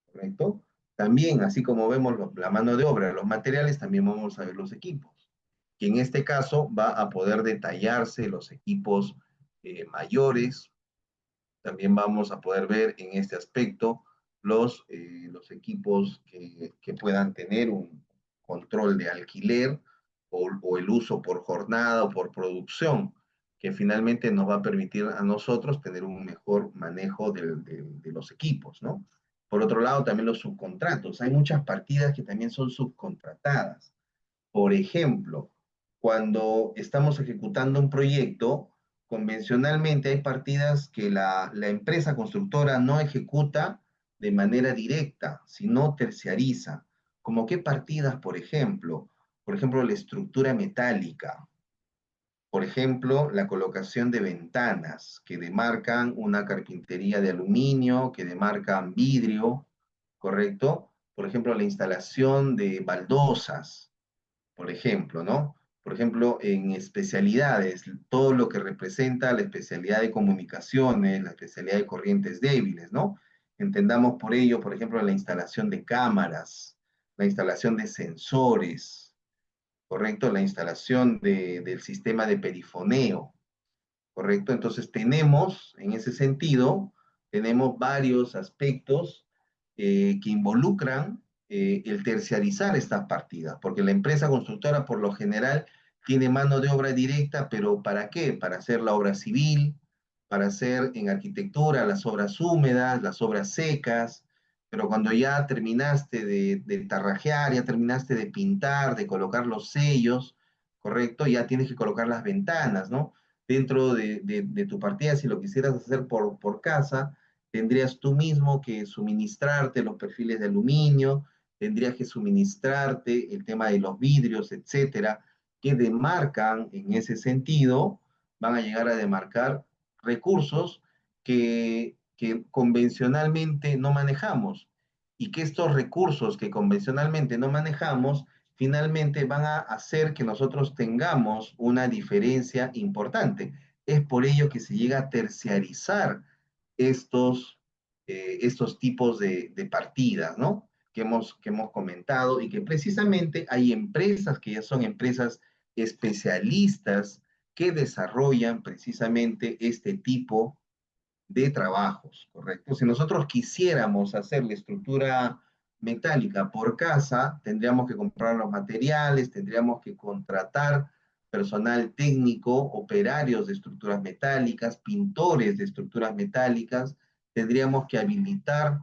Speaker 1: ¿correcto? También, así como vemos la mano de obra, los materiales, también vamos a ver los equipos, que en este caso va a poder detallarse los equipos mayores. También vamos a poder ver en este aspecto los equipos que puedan tener un control de alquiler o el uso por jornada o por producción, que finalmente nos va a permitir a nosotros tener un mejor manejo de los equipos, ¿no? Por otro lado, también los subcontratos. Hay muchas partidas que también son subcontratadas. Por ejemplo, cuando estamos ejecutando un proyecto, convencionalmente hay partidas que la empresa constructora no ejecuta de manera directa, sino terciariza. ¿Como qué partidas, por ejemplo? Por ejemplo, la estructura metálica. Por ejemplo, la colocación de ventanas que demarcan una carpintería de aluminio, que demarcan vidrio, ¿correcto? Por ejemplo, la instalación de baldosas, por ejemplo, ¿no? Por ejemplo, en especialidades, todo lo que representa la especialidad de comunicaciones, la especialidad de corrientes débiles, ¿no? Entendamos por ello, por ejemplo, la instalación de cámaras, la instalación de sensores, ¿correcto? La instalación del sistema de perifoneo, ¿correcto? Entonces tenemos, en ese sentido, tenemos varios aspectos que involucran el terciarizar estas partidas, porque la empresa constructora por lo general tiene mano de obra directa, pero ¿para qué? Para hacer la obra civil, para hacer en arquitectura las obras húmedas, las obras secas, pero cuando ya terminaste de tarrajear, ya terminaste de pintar, de colocar los sellos, ¿correcto? Ya tienes que colocar las ventanas, ¿no? Dentro de tu partida, si lo quisieras hacer por casa, tendrías tú mismo que suministrarte los perfiles de aluminio, tendrías que suministrarte el tema de los vidrios, etcétera, que demarcan en ese sentido, van a llegar a demarcar recursos que convencionalmente no manejamos y que estos recursos que convencionalmente no manejamos finalmente van a hacer que nosotros tengamos una diferencia importante. Es por ello que se llega a terciarizar estos tipos de partidas, ¿no? Que hemos comentado y que precisamente hay empresas que ya son empresas especialistas que desarrollan precisamente este tipo de trabajos, ¿correcto? Si nosotros quisiéramos hacer la estructura metálica por casa, tendríamos que comprar los materiales, tendríamos que contratar personal técnico, operarios de estructuras metálicas, pintores de estructuras metálicas, tendríamos que habilitar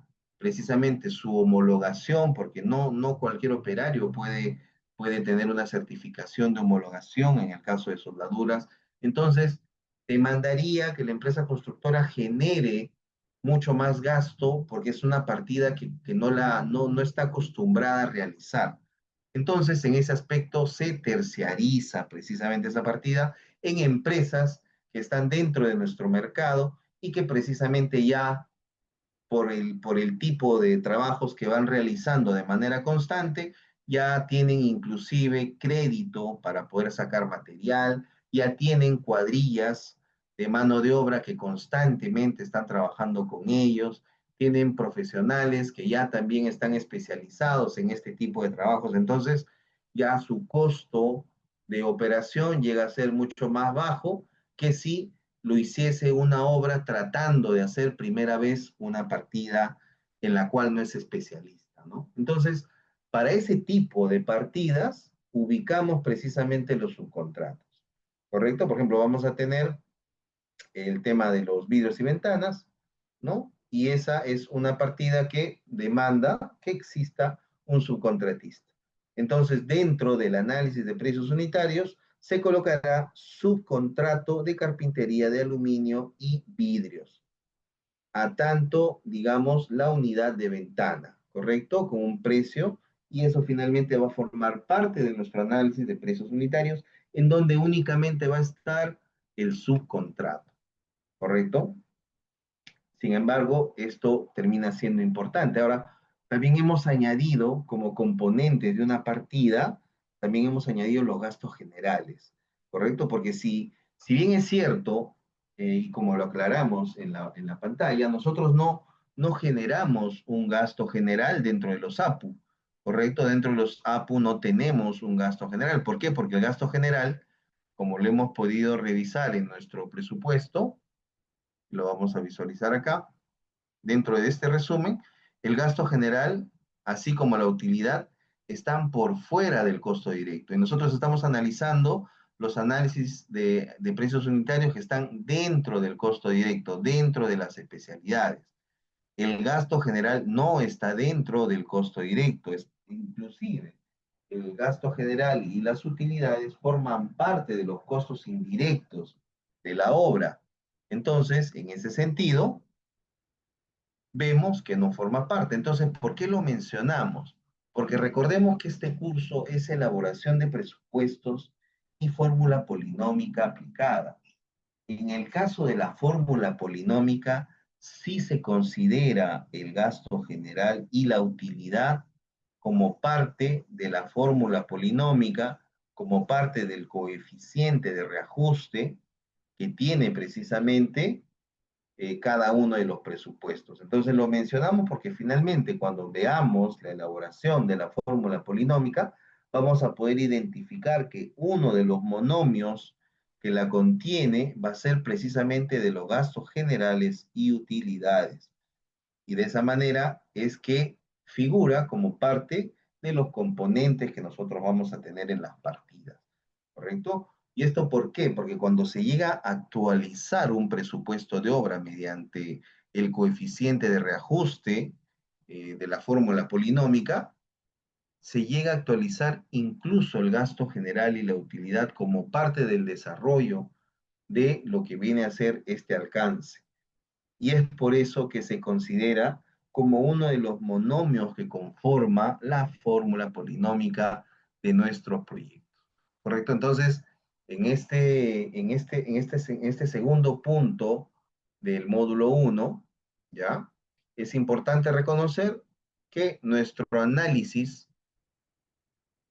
Speaker 1: precisamente su homologación, porque no cualquier operario puede tener una certificación de homologación en el caso de soldaduras. Entonces, demandaría que la empresa constructora genere mucho más gasto porque es una partida que no está acostumbrada a realizar. Entonces, en ese aspecto se terciariza precisamente esa partida en empresas que están dentro de nuestro mercado y que precisamente ya por el tipo de trabajos que van realizando de manera constante, ya tienen inclusive crédito para poder sacar material, ya tienen cuadrillas de mano de obra que constantemente están trabajando con ellos, tienen profesionales que ya también están especializados en este tipo de trabajos, entonces ya su costo de operación llega a ser mucho más bajo que si lo hiciese una obra tratando de hacer primera vez una partida en la cual no es especialista, ¿no? Entonces, para ese tipo de partidas, ubicamos precisamente los subcontratos, ¿correcto? Por ejemplo, vamos a tener el tema de los vidrios y ventanas, ¿no? Y esa es una partida que demanda que exista un subcontratista. Entonces, dentro del análisis de precios unitarios, se colocará subcontrato de carpintería de aluminio y vidrios, a tanto, digamos, la unidad de ventana, ¿correcto? Con un precio, y eso finalmente va a formar parte de nuestro análisis de precios unitarios, en donde únicamente va a estar el subcontrato, ¿correcto? Sin embargo, esto termina siendo importante. Ahora, también hemos añadido como componentes de una partida, también hemos añadido los gastos generales, ¿correcto? Porque si bien es cierto, y como lo aclaramos en la pantalla, nosotros no generamos un gasto general dentro de los APU, ¿correcto? Dentro de los APU no tenemos un gasto general. ¿Por qué? Porque el gasto general, como lo hemos podido revisar en nuestro presupuesto, lo vamos a visualizar acá. Dentro de este resumen, el gasto general, así como la utilidad, están por fuera del costo directo. Y nosotros estamos analizando los análisis de precios unitarios que están dentro del costo directo, dentro de las especialidades. El gasto general no está dentro del costo directo, es inclusive el gasto general y las utilidades forman parte de los costos indirectos de la obra. Entonces, en ese sentido, vemos que no forma parte. Entonces, ¿por qué lo mencionamos? Porque recordemos que este curso es elaboración de presupuestos y fórmula polinómica aplicada. En el caso de la fórmula polinómica, sí se considera el gasto general y la utilidad como parte de la fórmula polinómica, como parte del coeficiente de reajuste que tiene precisamente cada uno de los presupuestos. Entonces lo mencionamos porque finalmente cuando veamos la elaboración de la fórmula polinómica, vamos a poder identificar que uno de los monomios que la contiene va a ser precisamente de los gastos generales y utilidades. Y de esa manera es que figura como parte de los componentes que nosotros vamos a tener en las partidas. ¿Correcto? ¿Y esto por qué? Porque cuando se llega a actualizar un presupuesto de obra mediante el coeficiente de reajuste de la fórmula polinómica, se llega a actualizar incluso el gasto general y la utilidad como parte del desarrollo de lo que viene a ser este alcance. Y es por eso que se considera como uno de los monomios que conforma la fórmula polinómica de nuestros proyectos. ¿Correcto? Entonces, en este segundo punto del módulo uno, ¿ya? Es importante reconocer que nuestro análisis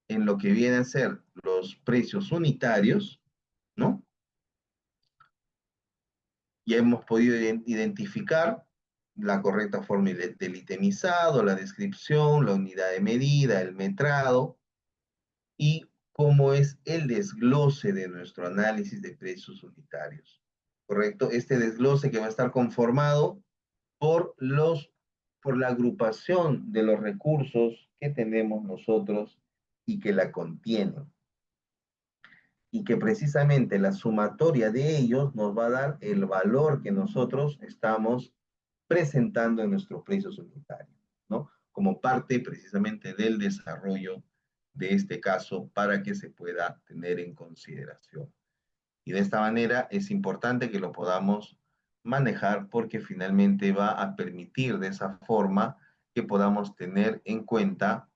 Speaker 1: en lo que viene a ser los precios unitarios, ¿no? Ya hemos podido identificar la correcta forma del itemizado, la descripción, la unidad de medida, el metrado y cómo es el desglose de nuestro análisis de precios unitarios. ¿Correcto? Este desglose que va a estar conformado por por la agrupación de los recursos que tenemos nosotros y que la contienen. Y que precisamente la sumatoria de ellos nos va a dar el valor que nosotros estamos presentando en nuestros precios unitarios. como parte precisamente del desarrollo de este caso para que se pueda tener en consideración. Y de esta manera es importante que lo podamos manejar porque finalmente va a permitir de esa forma que podamos tener en cuenta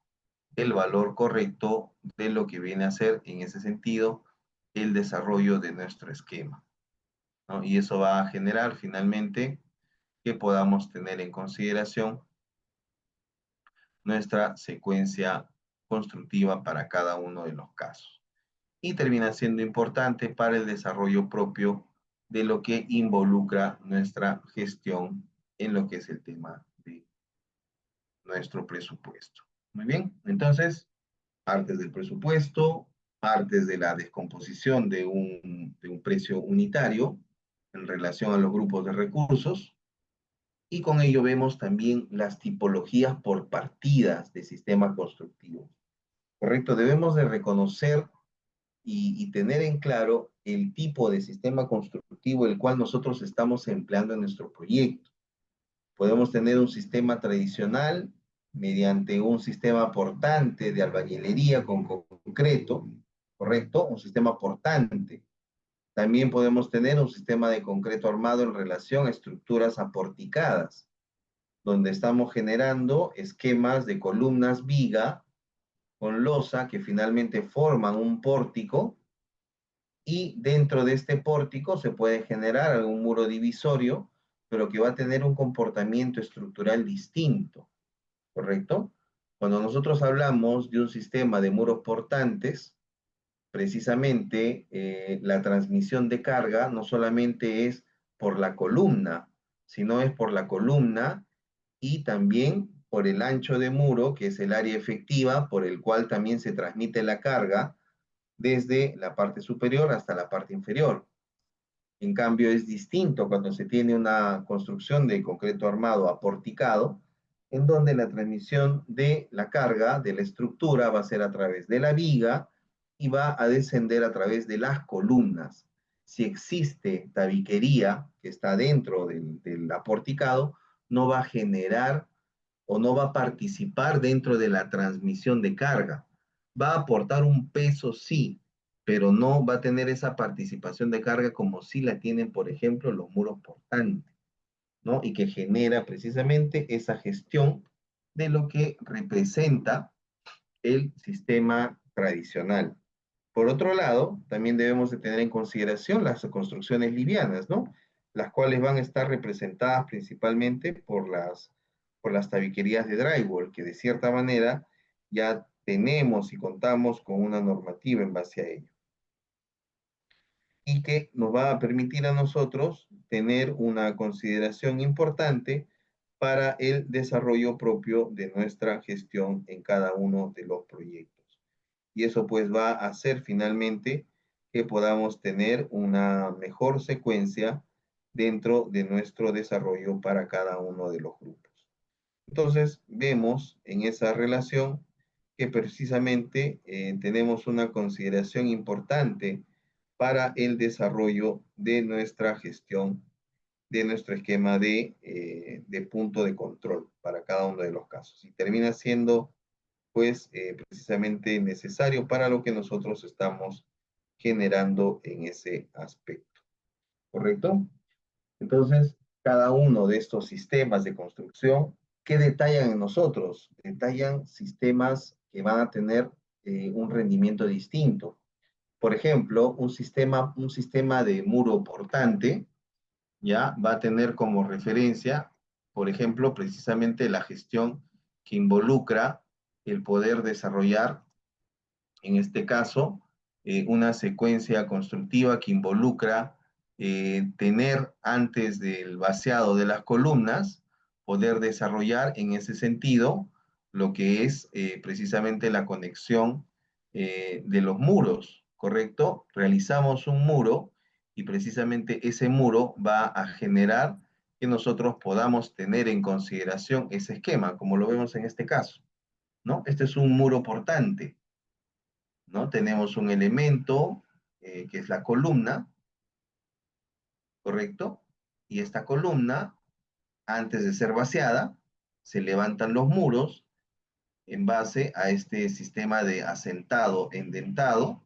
Speaker 1: el valor correcto de lo que viene a ser en ese sentido el desarrollo de nuestro esquema, ¿no? Y eso va a generar finalmente que podamos tener en consideración nuestra secuencia constructiva para cada uno de los casos. Y termina siendo importante para el desarrollo propio de lo que involucra nuestra gestión en lo que es el tema de nuestro presupuesto. Muy bien, entonces, partes del presupuesto, partes de la descomposición de un precio unitario en relación a los grupos de recursos, y con ello vemos también las tipologías por partidas de sistema constructivo. Correcto, debemos de reconocer y tener en claro el tipo de sistema constructivo el cual nosotros estamos empleando en nuestro proyecto. Podemos tener un sistema tradicional mediante un sistema portante de albañilería con concreto, ¿correcto? Un sistema portante. También podemos tener un sistema de concreto armado en relación a estructuras aporticadas, donde estamos generando esquemas de columnas viga con losa que finalmente forman un pórtico, y dentro de este pórtico se puede generar algún muro divisorio, pero que va a tener un comportamiento estructural distinto, ¿correcto? Cuando nosotros hablamos de un sistema de muros portantes, precisamente la transmisión de carga no solamente es por la columna, sino es por la columna y también por el ancho de muro, que es el área efectiva, por el cual también se transmite la carga desde la parte superior hasta la parte inferior. En cambio, es distinto cuando se tiene una construcción de concreto armado aporticado, en donde la transmisión de la carga de la estructura va a ser a través de la viga y va a descender a través de las columnas. Si existe tabiquería que está dentro del aporticado, no va a generar o no va a participar dentro de la transmisión de carga. Va a aportar un peso, sí, pero no va a tener esa participación de carga como si la tienen, por ejemplo, los muros portantes, ¿no? Y que genera precisamente esa gestión de lo que representa el sistema tradicional. Por otro lado, también debemos de tener en consideración las construcciones livianas, ¿no? Las cuales van a estar representadas principalmente por las tabiquerías de drywall, que de cierta manera ya tenemos y contamos con una normativa en base a ello, y que nos va a permitir a nosotros tener una consideración importante para el desarrollo propio de nuestra gestión en cada uno de los proyectos. Y eso pues va a hacer finalmente que podamos tener una mejor secuencia dentro de nuestro desarrollo para cada uno de los grupos. Entonces, vemos en esa relación que precisamente tenemos una consideración importante para el desarrollo de nuestra gestión, de nuestro esquema de punto de control para cada uno de los casos. Y termina siendo, pues, precisamente necesario para lo que nosotros estamos generando en ese aspecto. ¿Correcto? Entonces, cada uno de estos sistemas de construcción, ¿qué detallan en nosotros? Detallan sistemas que van a tener un rendimiento distinto. Por ejemplo, un sistema de muro portante, ya va a tener como referencia, por ejemplo, precisamente la gestión que involucra el poder desarrollar, en este caso, una secuencia constructiva que involucra tener antes del vaciado de las columnas, poder desarrollar en ese sentido lo que es precisamente la conexión de los muros, ¿correcto? Realizamos un muro y precisamente ese muro va a generar que nosotros podamos tener en consideración ese esquema, como lo vemos en este caso, ¿no? Este es un muro portante, ¿no? Tenemos un elemento que es la columna, ¿correcto? Y esta columna, antes de ser vaciada, se levantan los muros en base a este sistema de asentado endentado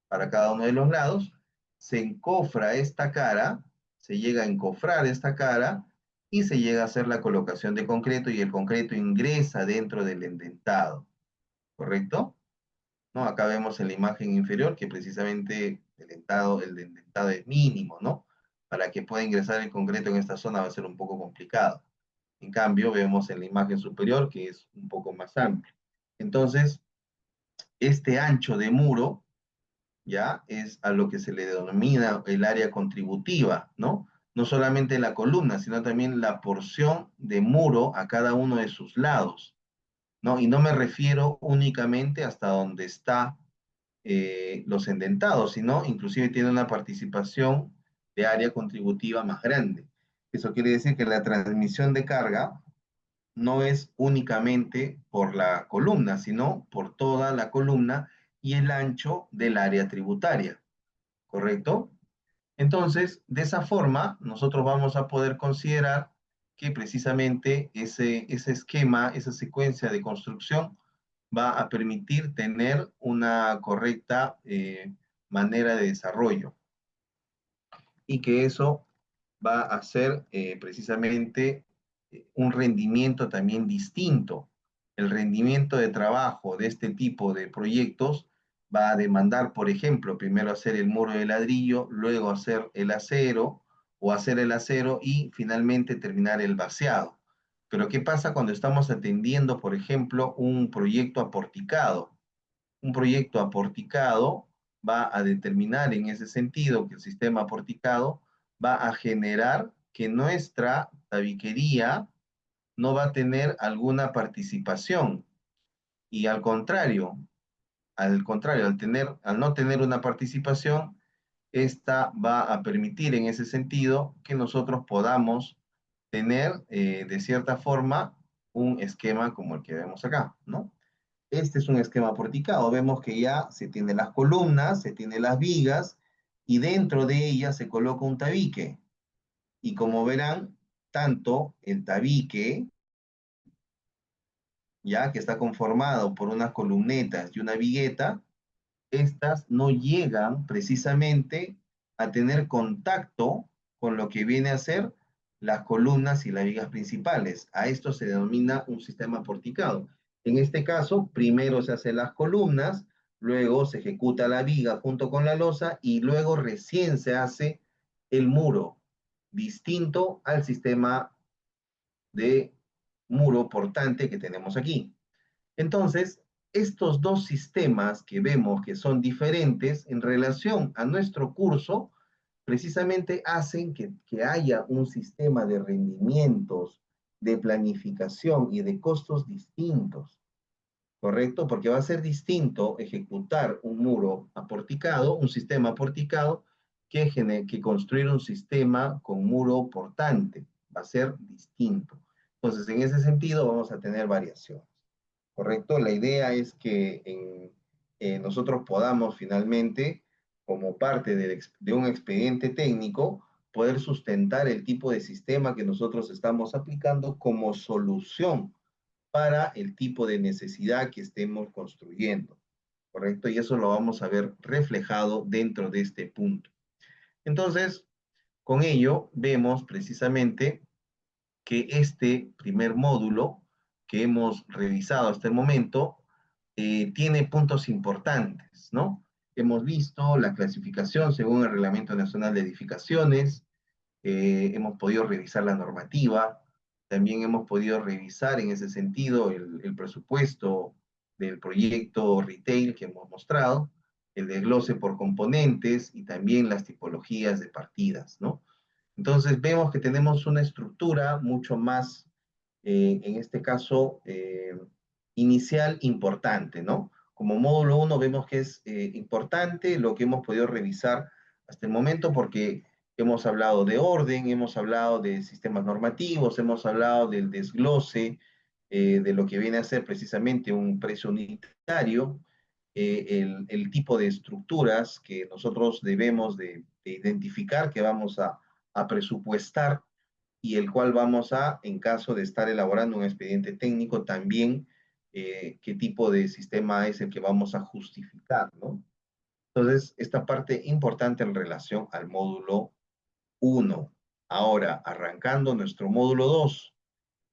Speaker 1: para cada uno de los lados. Se encofra esta cara, se llega a encofrar esta cara y se llega a hacer la colocación de concreto y el concreto ingresa dentro del endentado, ¿correcto? ¿No? Acá vemos en la imagen inferior que precisamente el endentado es mínimo, ¿no? Para que pueda ingresar el concreto en esta zona va a ser un poco complicado. En cambio, vemos en la imagen superior que es un poco más amplio. Entonces, este ancho de muro, ¿ya? Es a lo que se le denomina el área contributiva, ¿no? No solamente la columna, sino también la porción de muro a cada uno de sus lados, ¿no? Y no me refiero únicamente hasta donde está los endentados, sino inclusive tiene una participación de área contributiva más grande. Eso quiere decir que la transmisión de carga no es únicamente por la columna, sino por toda la columna y el ancho del área tributaria, ¿correcto? Entonces, de esa forma, nosotros vamos a poder considerar que precisamente ese esquema, esa secuencia de construcción va a permitir tener una correcta manera de desarrollo y que eso va a ser precisamente un rendimiento también distinto. El rendimiento de trabajo de este tipo de proyectos va a demandar, por ejemplo, primero hacer el muro de ladrillo, luego hacer el acero o hacer el acero y finalmente terminar el vaciado. Pero ¿qué pasa cuando estamos atendiendo, por ejemplo, un proyecto aporticado? Un proyecto aporticado va a determinar en ese sentido que el sistema aporticado va a generar que nuestra tabiquería no va a tener alguna participación. Y al contrario, al no tener una participación, esta va a permitir en ese sentido que nosotros podamos tener de cierta forma un esquema como el que vemos acá, ¿no? Este es un esquema porticado. Vemos que ya se tienen las columnas, se tienen las vigas y dentro de ellas se coloca un tabique. Y como verán, tanto el tabique, ya que está conformado por unas columnetas y una vigueta, estas no llegan precisamente a tener contacto con lo que viene a ser las columnas y las vigas principales. A esto se denomina un sistema porticado. En este caso, primero se hacen las columnas, luego se ejecuta la viga junto con la losa y luego recién se hace el muro, distinto al sistema de muro portante que tenemos aquí. Entonces, estos dos sistemas que vemos que son diferentes en relación a nuestro curso, precisamente hacen que haya un sistema de rendimientos, de planificación y de costos distintos, ¿correcto? Porque va a ser distinto ejecutar un muro aporticado, un sistema aporticado, que construir un sistema con muro portante. Va a ser distinto. Entonces, en ese sentido, vamos a tener variaciones. ¿Correcto? La idea es que nosotros podamos finalmente, como parte de un expediente técnico, poder sustentar el tipo de sistema que nosotros estamos aplicando como solución para el tipo de necesidad que estemos construyendo. ¿Correcto? Y eso lo vamos a ver reflejado dentro de este punto. Entonces, con ello vemos precisamente que este primer módulo que hemos revisado hasta el momento tiene puntos importantes, ¿no? Hemos visto la clasificación según el Reglamento Nacional de Edificaciones, hemos podido revisar la normativa, también hemos podido revisar en ese sentido el presupuesto del proyecto retail que hemos mostrado, el desglose por componentes y también las tipologías de partidas, ¿no? Entonces vemos que tenemos una estructura mucho más, en este caso, inicial importante, ¿no? Como módulo 1 vemos que es importante lo que hemos podido revisar hasta el momento porque hemos hablado de orden, hemos hablado de sistemas normativos, hemos hablado del desglose de lo que viene a ser precisamente un precio unitario, el tipo de estructuras que nosotros debemos de identificar, que vamos a presupuestar y el cual vamos a, en caso de estar elaborando un expediente técnico, también qué tipo de sistema es el que vamos a justificar, ¿no? Entonces, esta parte importante en relación al módulo 1. Ahora, arrancando nuestro módulo 2.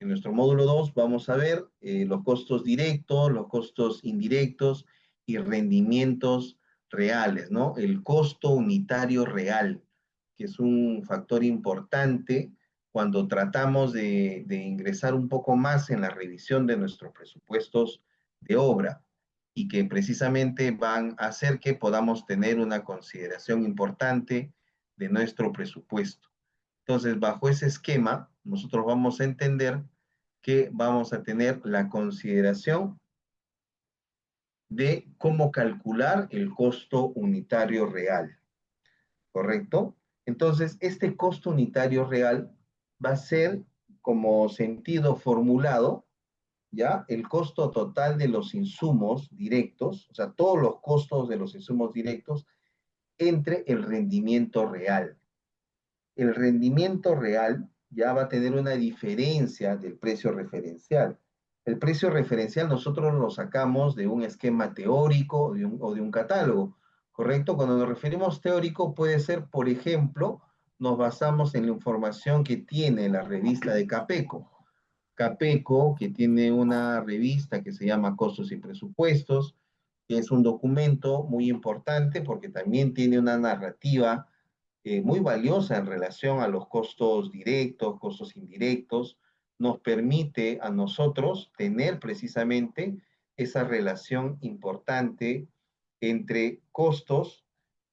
Speaker 1: En nuestro módulo 2 vamos a ver los costos directos, los costos indirectos y rendimientos reales, ¿no? El costo unitario real, que es un factor importante cuando tratamos de ingresar un poco más en la revisión de nuestros presupuestos de obra y que precisamente van a hacer que podamos tener una consideración importante de nuestro presupuesto. Entonces, bajo ese esquema, nosotros vamos a entender que vamos a tener la consideración de cómo calcular el costo unitario real, ¿correcto? Entonces, este costo unitario real va a ser como sentido formulado, ¿ya? El costo total de los insumos directos, o sea, todos los costos de los insumos directos entre el rendimiento real. El rendimiento real ya va a tener una diferencia del precio referencial. El precio referencial nosotros lo sacamos de un esquema teórico o de un catálogo, ¿correcto? Cuando nos referimos teórico puede ser, por ejemplo, nos basamos en la información que tiene la revista de Capeco. Capeco, que tiene una revista que se llama Costos y Presupuestos, que es un documento muy importante porque también tiene una narrativa muy valiosa en relación a los costos directos, costos indirectos, nos permite a nosotros tener precisamente esa relación importante entre costos,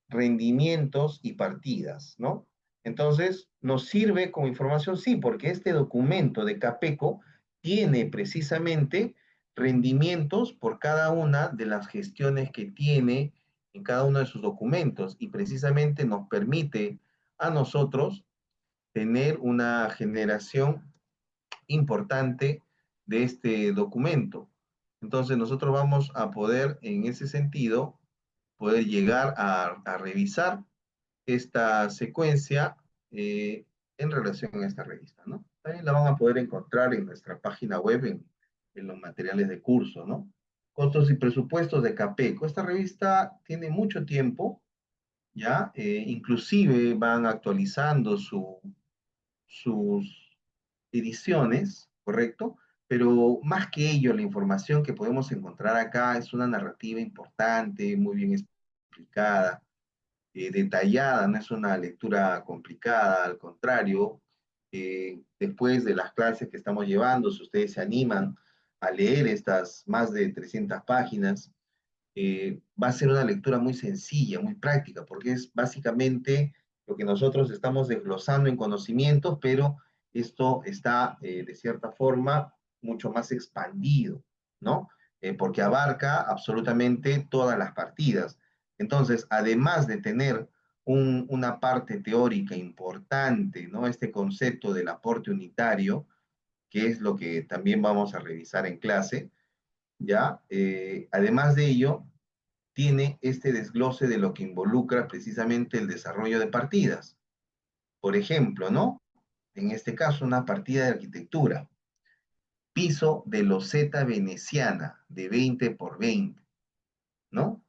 Speaker 1: rendimientos y partidas, ¿no? Entonces, nos sirve como información, sí, porque este documento de Capeco tiene precisamente rendimientos por cada una de las gestiones que tiene en cada uno de sus documentos y precisamente nos permite a nosotros tener una generación importante de este documento. Entonces nosotros vamos a poder, en ese sentido, poder llegar a revisar esta secuencia en relación a esta revista, ¿no? También la van a poder encontrar en nuestra página web, en los materiales de curso, ¿no? Costos y presupuestos de Capeco. Esta revista tiene mucho tiempo, ¿ya? Inclusive van actualizando sus ediciones, ¿correcto? Pero más que ello, la información que podemos encontrar acá es una narrativa importante, muy bien explicada, detallada, no es una lectura complicada, al contrario, después de las clases que estamos llevando, si ustedes se animan a leer estas más de 300 páginas, va a ser una lectura muy sencilla, muy práctica, porque es básicamente lo que nosotros estamos desglosando en conocimientos, pero esto está de cierta forma mucho más expandido, ¿no? Porque abarca absolutamente todas las partidas. Entonces, además de tener una parte teórica importante, ¿no? Este concepto del aporte unitario, que es lo que también vamos a revisar en clase, ¿ya? Además de ello, tiene este desglose de lo que involucra precisamente el desarrollo de partidas. Por ejemplo, ¿no? En este caso, una partida de arquitectura. Piso de loseta veneciana de 20 por 20, ¿no?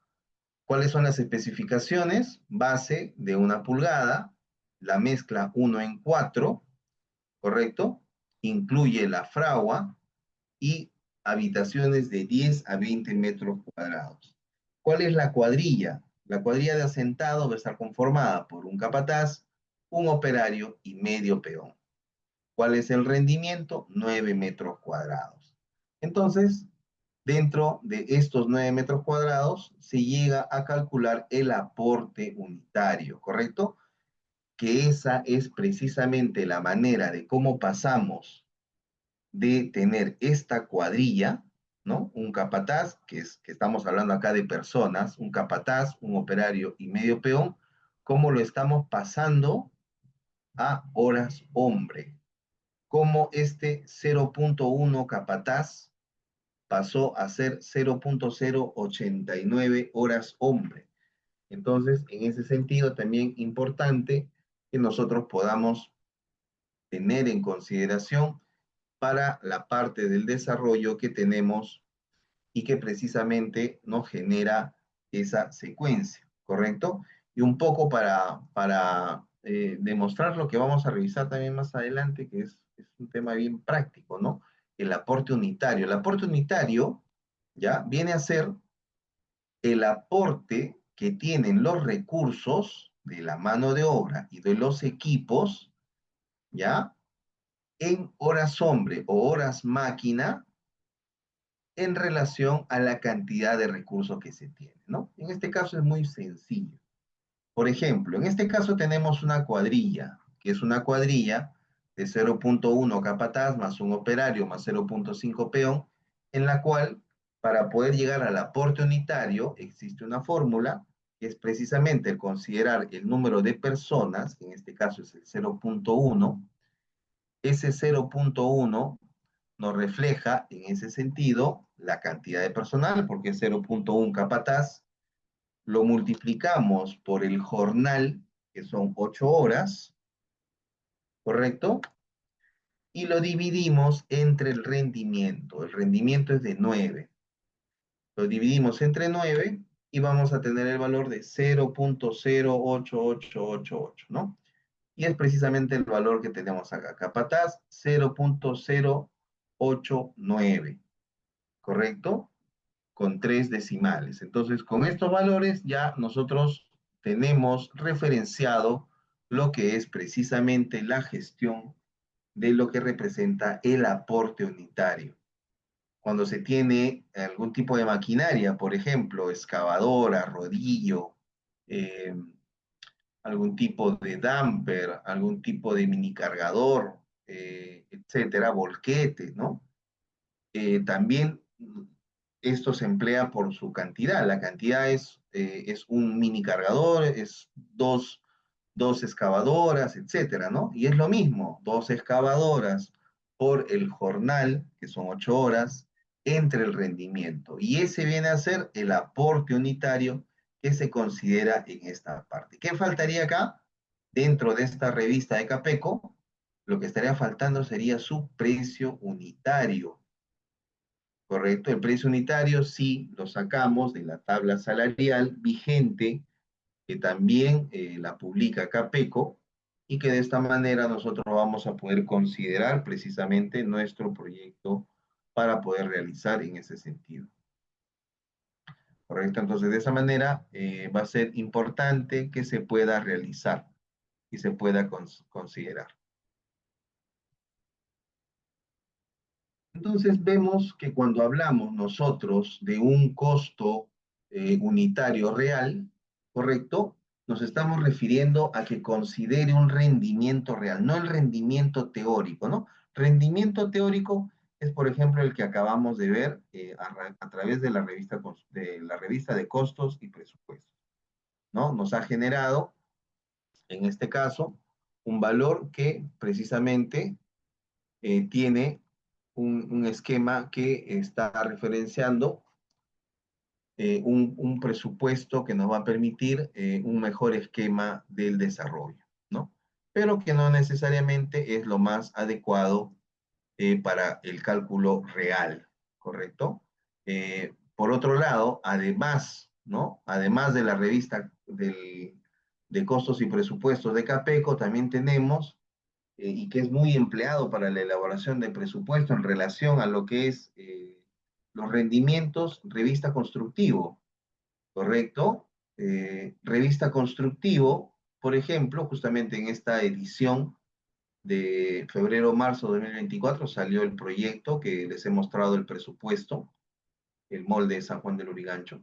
Speaker 1: ¿Cuáles son las especificaciones? Base de 1 pulgada, la mezcla 1 en 4, ¿correcto? Incluye la fragua y habitaciones de 10 a 20 metros cuadrados. ¿Cuál es la cuadrilla? La cuadrilla de asentado va a estar conformada por un capataz, un operario y medio peón. ¿Cuál es el rendimiento? 9 metros cuadrados. Entonces, dentro de estos 9 metros cuadrados se llega a calcular el aporte unitario, ¿correcto? Que esa es precisamente la manera de cómo pasamos de tener esta cuadrilla, ¿no? Un capataz, que estamos hablando acá de personas, un capataz, un operario y medio peón, cómo lo estamos pasando a horas hombre. Cómo este 0.1 capataz pasó a ser 0.089 horas hombre. Entonces, en ese sentido, también importante que nosotros podamos tener en consideración para la parte del desarrollo que tenemos y que precisamente nos genera esa secuencia, ¿correcto? Y un poco para demostrar lo que vamos a revisar también más adelante, que es un tema bien práctico, ¿no? El aporte unitario. El aporte unitario, ¿ya? Viene a ser el aporte que tienen los recursos de la mano de obra y de los equipos, ¿ya? En horas hombre o horas máquina en relación a la cantidad de recursos que se tiene, ¿no? En este caso es muy sencillo. Por ejemplo, en este caso tenemos una cuadrilla, que es una cuadrilla de 0.1 capataz más un operario más 0.5 peón, en la cual para poder llegar al aporte unitario existe una fórmula que es precisamente el considerar el número de personas, que en este caso es el 0.1. Ese 0.1 nos refleja en ese sentido la cantidad de personal, porque es 0.1 capataz, lo multiplicamos por el jornal, que son 8 horas, ¿correcto? Y lo dividimos entre el rendimiento. El rendimiento es de 9. Lo dividimos entre 9 y vamos a tener el valor de 0.08888, ¿no? Y es precisamente el valor que tenemos acá. Capataz 0.089, ¿correcto? Con 3 decimales. Entonces, con estos valores ya nosotros tenemos referenciado lo que es precisamente la gestión de lo que representa el aporte unitario. Cuando se tiene algún tipo de maquinaria, por ejemplo, excavadora, rodillo, eh, algún tipo de damper, algún tipo de mini cargador, etcétera, volquete, ¿no? También esto se emplea por su cantidad. La cantidad es un mini cargador, es dos excavadoras, etcétera, ¿no? Y es lo mismo, dos excavadoras por el jornal, que son 8 horas, entre el rendimiento. Y ese viene a ser el aporte unitario que se considera en esta parte. ¿Qué faltaría acá? Dentro de esta revista de Capeco, lo que estaría faltando sería su precio unitario. ¿Correcto? El precio unitario sí lo sacamos de la tabla salarial vigente, que también la publica Capeco, y que de esta manera nosotros vamos a poder considerar precisamente nuestro proyecto para poder realizar en ese sentido. ¿Correcto? Entonces, de esa manera va a ser importante que se pueda realizar y se pueda considerar. Entonces vemos que cuando hablamos nosotros de un costo unitario real, ¿correcto? Nos estamos refiriendo a que considere un rendimiento real, no el rendimiento teórico, ¿no? Rendimiento teórico es, por ejemplo, el que acabamos de ver a través de la revista de costos y presupuestos, ¿no? Nos ha generado, en este caso, un valor que precisamente tiene un esquema que está referenciando un presupuesto que nos va a permitir un mejor esquema del desarrollo, ¿no? Pero que no necesariamente es lo más adecuado para el cálculo real, ¿correcto? Por otro lado, además, ¿no? Además de la revista de costos y presupuestos de Capeco, también tenemos y que es muy empleado para la elaboración de presupuesto en relación a lo que es los rendimientos, revista constructivo, ¿correcto? Revista constructivo, por ejemplo, justamente en esta edición de febrero-marzo de 2024 salió el proyecto que les he mostrado el presupuesto, el molde de San Juan del Urigancho.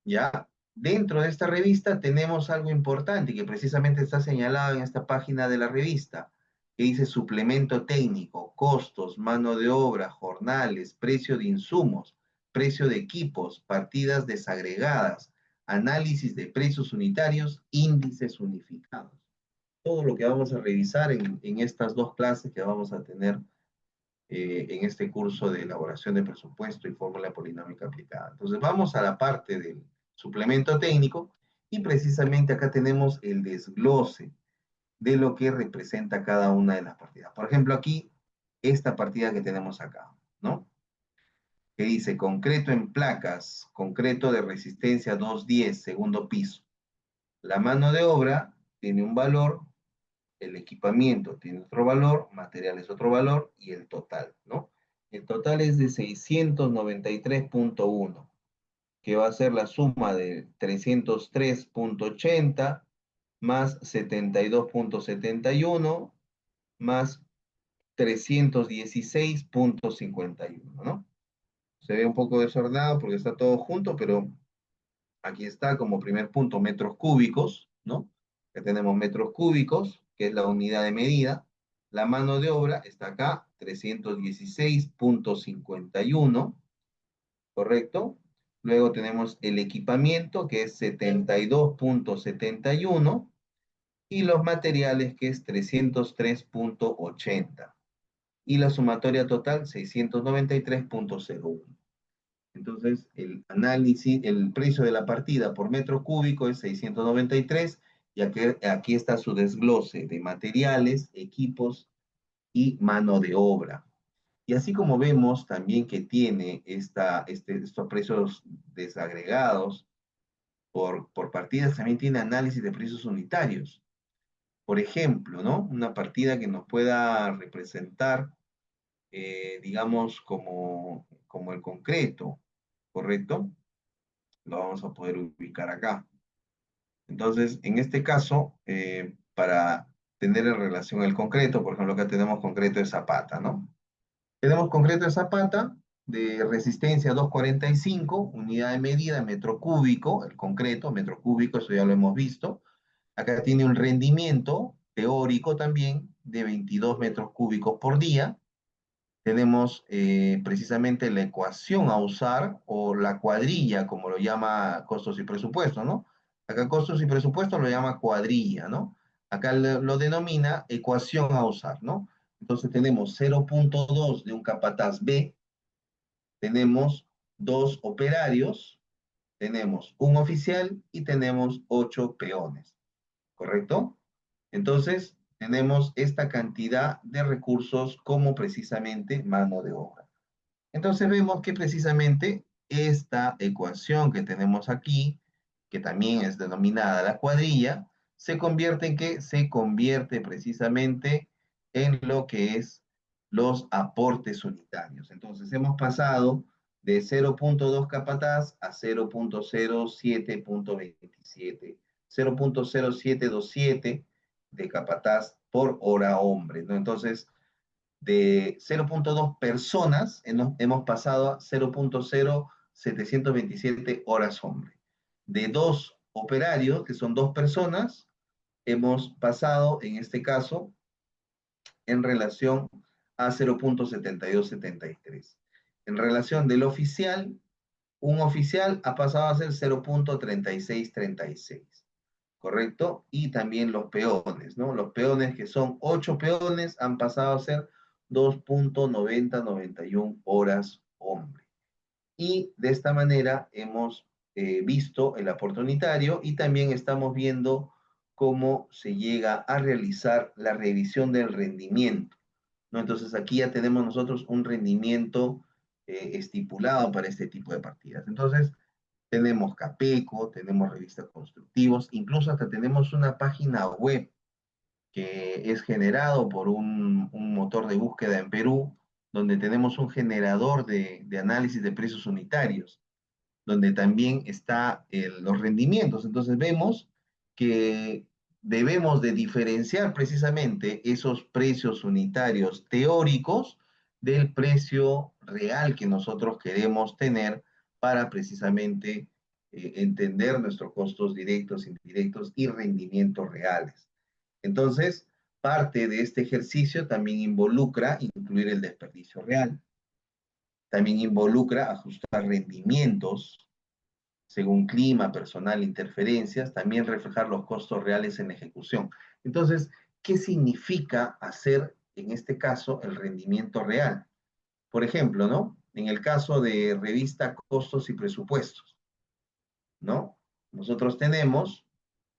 Speaker 1: ¿Ya? Dentro de esta revista tenemos algo importante que precisamente está señalado en esta página de la revista, que dice suplemento técnico, costos, mano de obra, jornales, precio de insumos, precio de equipos, partidas desagregadas, análisis de precios unitarios, índices unificados. Todo lo que vamos a revisar en estas dos clases que vamos a tener en este curso de elaboración de presupuesto y fórmula polinómica aplicada. Entonces vamos a la parte del suplemento técnico y precisamente acá tenemos el desglose de lo que representa cada una de las partidas. Por ejemplo, aquí, esta partida que tenemos acá, ¿no? que dice concreto en placas, concreto de resistencia 210, segundo piso. La mano de obra tiene un valor, el equipamiento tiene otro valor, material es otro valor y el total, ¿no? El total es de 693.1, que va a ser la suma de 303.80 más 72.71 más 316.51, ¿no? Se ve un poco desordenado porque está todo junto, pero aquí está como primer punto metros cúbicos, ¿no? Que tenemos metros cúbicos, que es la unidad de medida. La mano de obra está acá, 316.51, ¿correcto? Luego tenemos el equipamiento, que es 72.71, y los materiales, que es 303.80. Y la sumatoria total, 693.01. Entonces, el análisis, el precio de la partida por metro cúbico es 693, y aquí está su desglose de materiales, equipos y mano de obra. Y así como vemos también que tiene estos precios desagregados por partidas, también tiene análisis de precios unitarios. Por ejemplo, ¿no? Una partida que nos pueda representar, digamos, como el concreto, ¿correcto? Lo vamos a poder ubicar acá. Entonces, en este caso, para tener en relación el concreto, por ejemplo, acá tenemos concreto de Zapata, ¿no? Tenemos concreto de Zapata de resistencia 245, unidad de medida, metro cúbico, el concreto, metro cúbico, eso ya lo hemos visto. Acá tiene un rendimiento teórico también de 22 metros cúbicos por día. Tenemos precisamente la ecuación a usar, o la cuadrilla, como lo llama costos y presupuestos, ¿no? Acá costos y presupuestos lo llama cuadrilla, ¿no? Acá lo denomina ecuación a usar, ¿no? Entonces tenemos 0.2 de un capataz B, tenemos dos operarios, tenemos un oficial y tenemos 8 peones, ¿correcto? Entonces tenemos esta cantidad de recursos como precisamente mano de obra. Entonces vemos que precisamente esta ecuación que tenemos aquí, que también es denominada la cuadrilla, se convierte en qué? Se convierte precisamente en lo que es los aportes unitarios. Entonces hemos pasado de 0.2 capataz a 0.0727, 0.0727 de capataz por hora hombre, ¿no? Entonces, de 0.2 personas, hemos pasado a 0.0727 horas hombre. De dos operarios, que son dos personas, hemos pasado, en este caso, en relación a 0.7273. En relación del oficial, un oficial ha pasado a ser 0.3636. ¿Correcto? Y también los peones, ¿no? Los peones, que son 8 peones, han pasado a ser 2.9091 horas hombre. Y de esta manera hemos visto el aporte unitario, y también estamos viendo cómo se llega a realizar la revisión del rendimiento, ¿no? Entonces aquí ya tenemos nosotros un rendimiento estipulado para este tipo de partidas. Entonces, tenemos Capeco, tenemos revistas constructivos, incluso hasta tenemos una página web que es generado por un motor de búsqueda en Perú, donde tenemos un generador de análisis de precios unitarios, donde también está los rendimientos. Entonces vemos que debemos de diferenciar precisamente esos precios unitarios teóricos del precio real que nosotros queremos tener para precisamente entender nuestros costos directos, indirectos y rendimientos reales. Entonces, parte de este ejercicio también involucra incluir el desperdicio real, también involucra ajustar rendimientos según clima, personal, interferencias, también reflejar los costos reales en ejecución. Entonces, ¿qué significa hacer, en este caso, el rendimiento real? Por ejemplo, ¿no? En el caso de revista Costos y Presupuestos, ¿no? Nosotros tenemos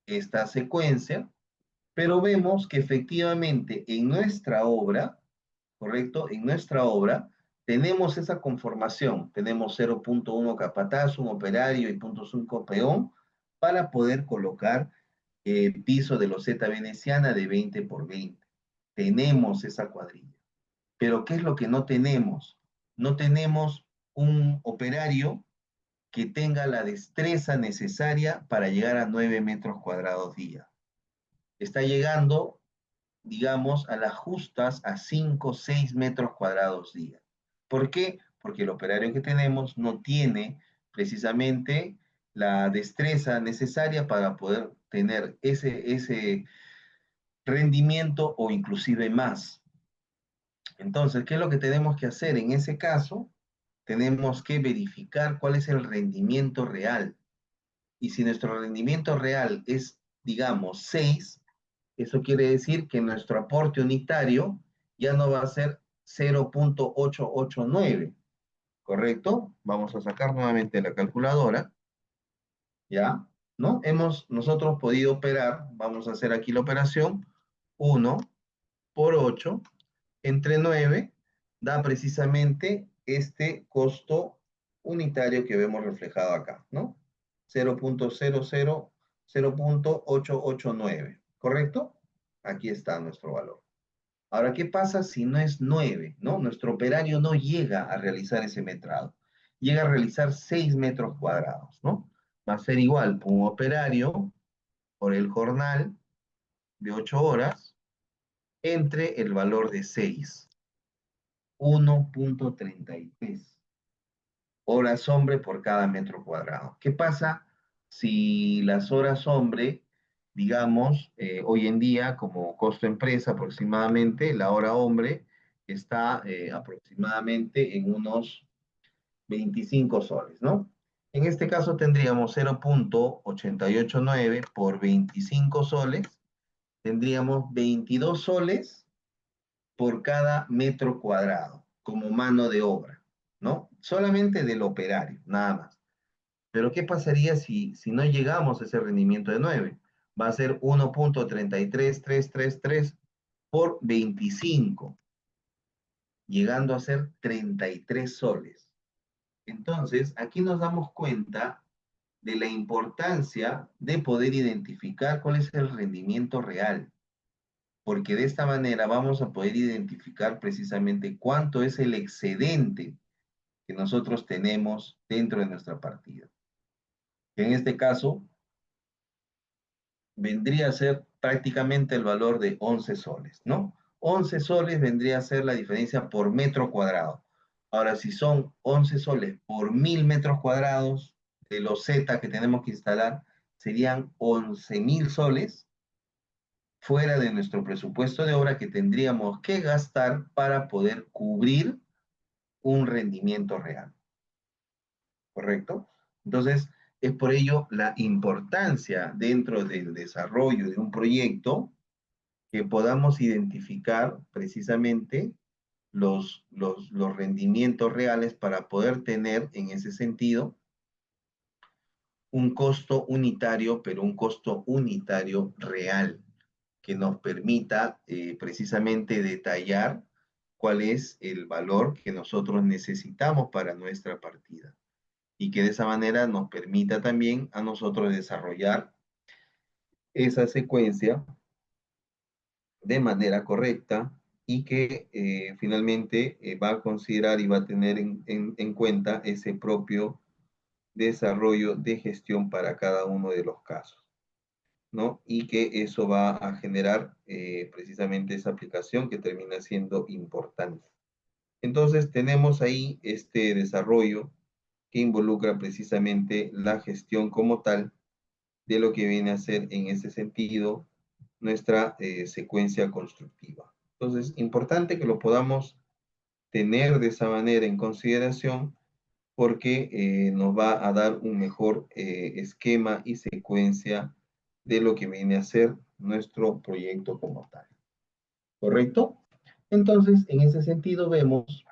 Speaker 1: esta secuencia, pero vemos que efectivamente en nuestra obra, ¿correcto? En nuestra obra tenemos esa conformación, tenemos 0.1 capataz, un operario y 0.5 peón, para poder colocar piso de loseta veneciana de 20 por 20. Tenemos esa cuadrilla. Pero ¿qué es lo que no tenemos? No tenemos un operario que tenga la destreza necesaria para llegar a 9 metros cuadrados día. Está llegando, digamos, a las justas a 5 o 6 metros cuadrados día. ¿Por qué? Porque el operario que tenemos no tiene precisamente la destreza necesaria para poder tener ese rendimiento o inclusive más. Entonces, ¿qué es lo que tenemos que hacer? En ese caso, tenemos que verificar cuál es el rendimiento real. Y si nuestro rendimiento real es, digamos, 6, eso quiere decir que nuestro aporte unitario ya no va a ser 0.889, ¿correcto? Vamos a sacar nuevamente la calculadora, ¿ya? ¿No? Hemos nosotros podido operar, vamos a hacer aquí la operación, 1 por 8 entre 9 da precisamente este costo unitario que vemos reflejado acá, ¿no? 0.889, ¿correcto? Aquí está nuestro valor. Ahora, ¿qué pasa si no es 9, ¿no? Nuestro operario no llega a realizar ese metrado. Llega a realizar 6 metros cuadrados, ¿no? Va a ser igual un operario por el jornal de 8 horas entre el valor de 6. 1.33 horas hombre por cada metro cuadrado. ¿Qué pasa si las horas hombre, digamos, hoy en día como costo empresa aproximadamente, la hora hombre está aproximadamente en unos 25 soles, ¿no? En este caso tendríamos 0.889 por 25 soles, tendríamos 22 soles por cada metro cuadrado como mano de obra, ¿no? Solamente del operario, nada más. Pero ¿qué pasaría si no llegamos a ese rendimiento de 9? Va a ser 1.33333 por 25, llegando a ser 33 soles. Entonces, aquí nos damos cuenta de la importancia de poder identificar cuál es el rendimiento real, porque de esta manera vamos a poder identificar precisamente cuánto es el excedente que nosotros tenemos dentro de nuestra partida. En este caso, vendría a ser prácticamente el valor de 11 soles, ¿no? 11 soles vendría a ser la diferencia por metro cuadrado. Ahora, si son 11 soles por 1000 metros cuadrados de los Z que tenemos que instalar, serían 11.000 soles fuera de nuestro presupuesto de obra que tendríamos que gastar para poder cubrir un rendimiento real, ¿correcto? Entonces, es por ello la importancia dentro del desarrollo de un proyecto que podamos identificar precisamente los rendimientos reales para poder tener en ese sentido un costo unitario, pero un costo unitario real, que nos permita precisamente detallar cuál es el valor que nosotros necesitamos para nuestra partida y que de esa manera nos permita también a nosotros desarrollar esa secuencia de manera correcta y que finalmente va a considerar y va a tener en cuenta ese propio desarrollo de gestión para cada uno de los casos, ¿no? Y que eso va a generar precisamente esa aplicación que termina siendo importante. Entonces tenemos ahí este desarrollo que involucra precisamente la gestión como tal de lo que viene a ser en ese sentido nuestra secuencia constructiva. Entonces, importante que lo podamos tener de esa manera en consideración porque nos va a dar un mejor esquema y secuencia de lo que viene a ser nuestro proyecto como tal. ¿Correcto? Entonces, en ese sentido vemos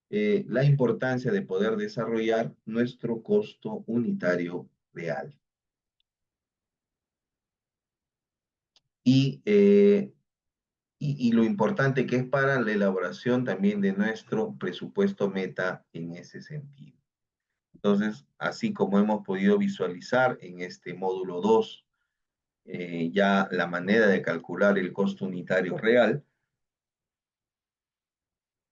Speaker 1: la importancia de poder desarrollar nuestro costo unitario real. Y y lo importante que es para la elaboración también de nuestro presupuesto meta en ese sentido. Entonces, así como hemos podido visualizar en este módulo 2 ya la manera de calcular el costo unitario real,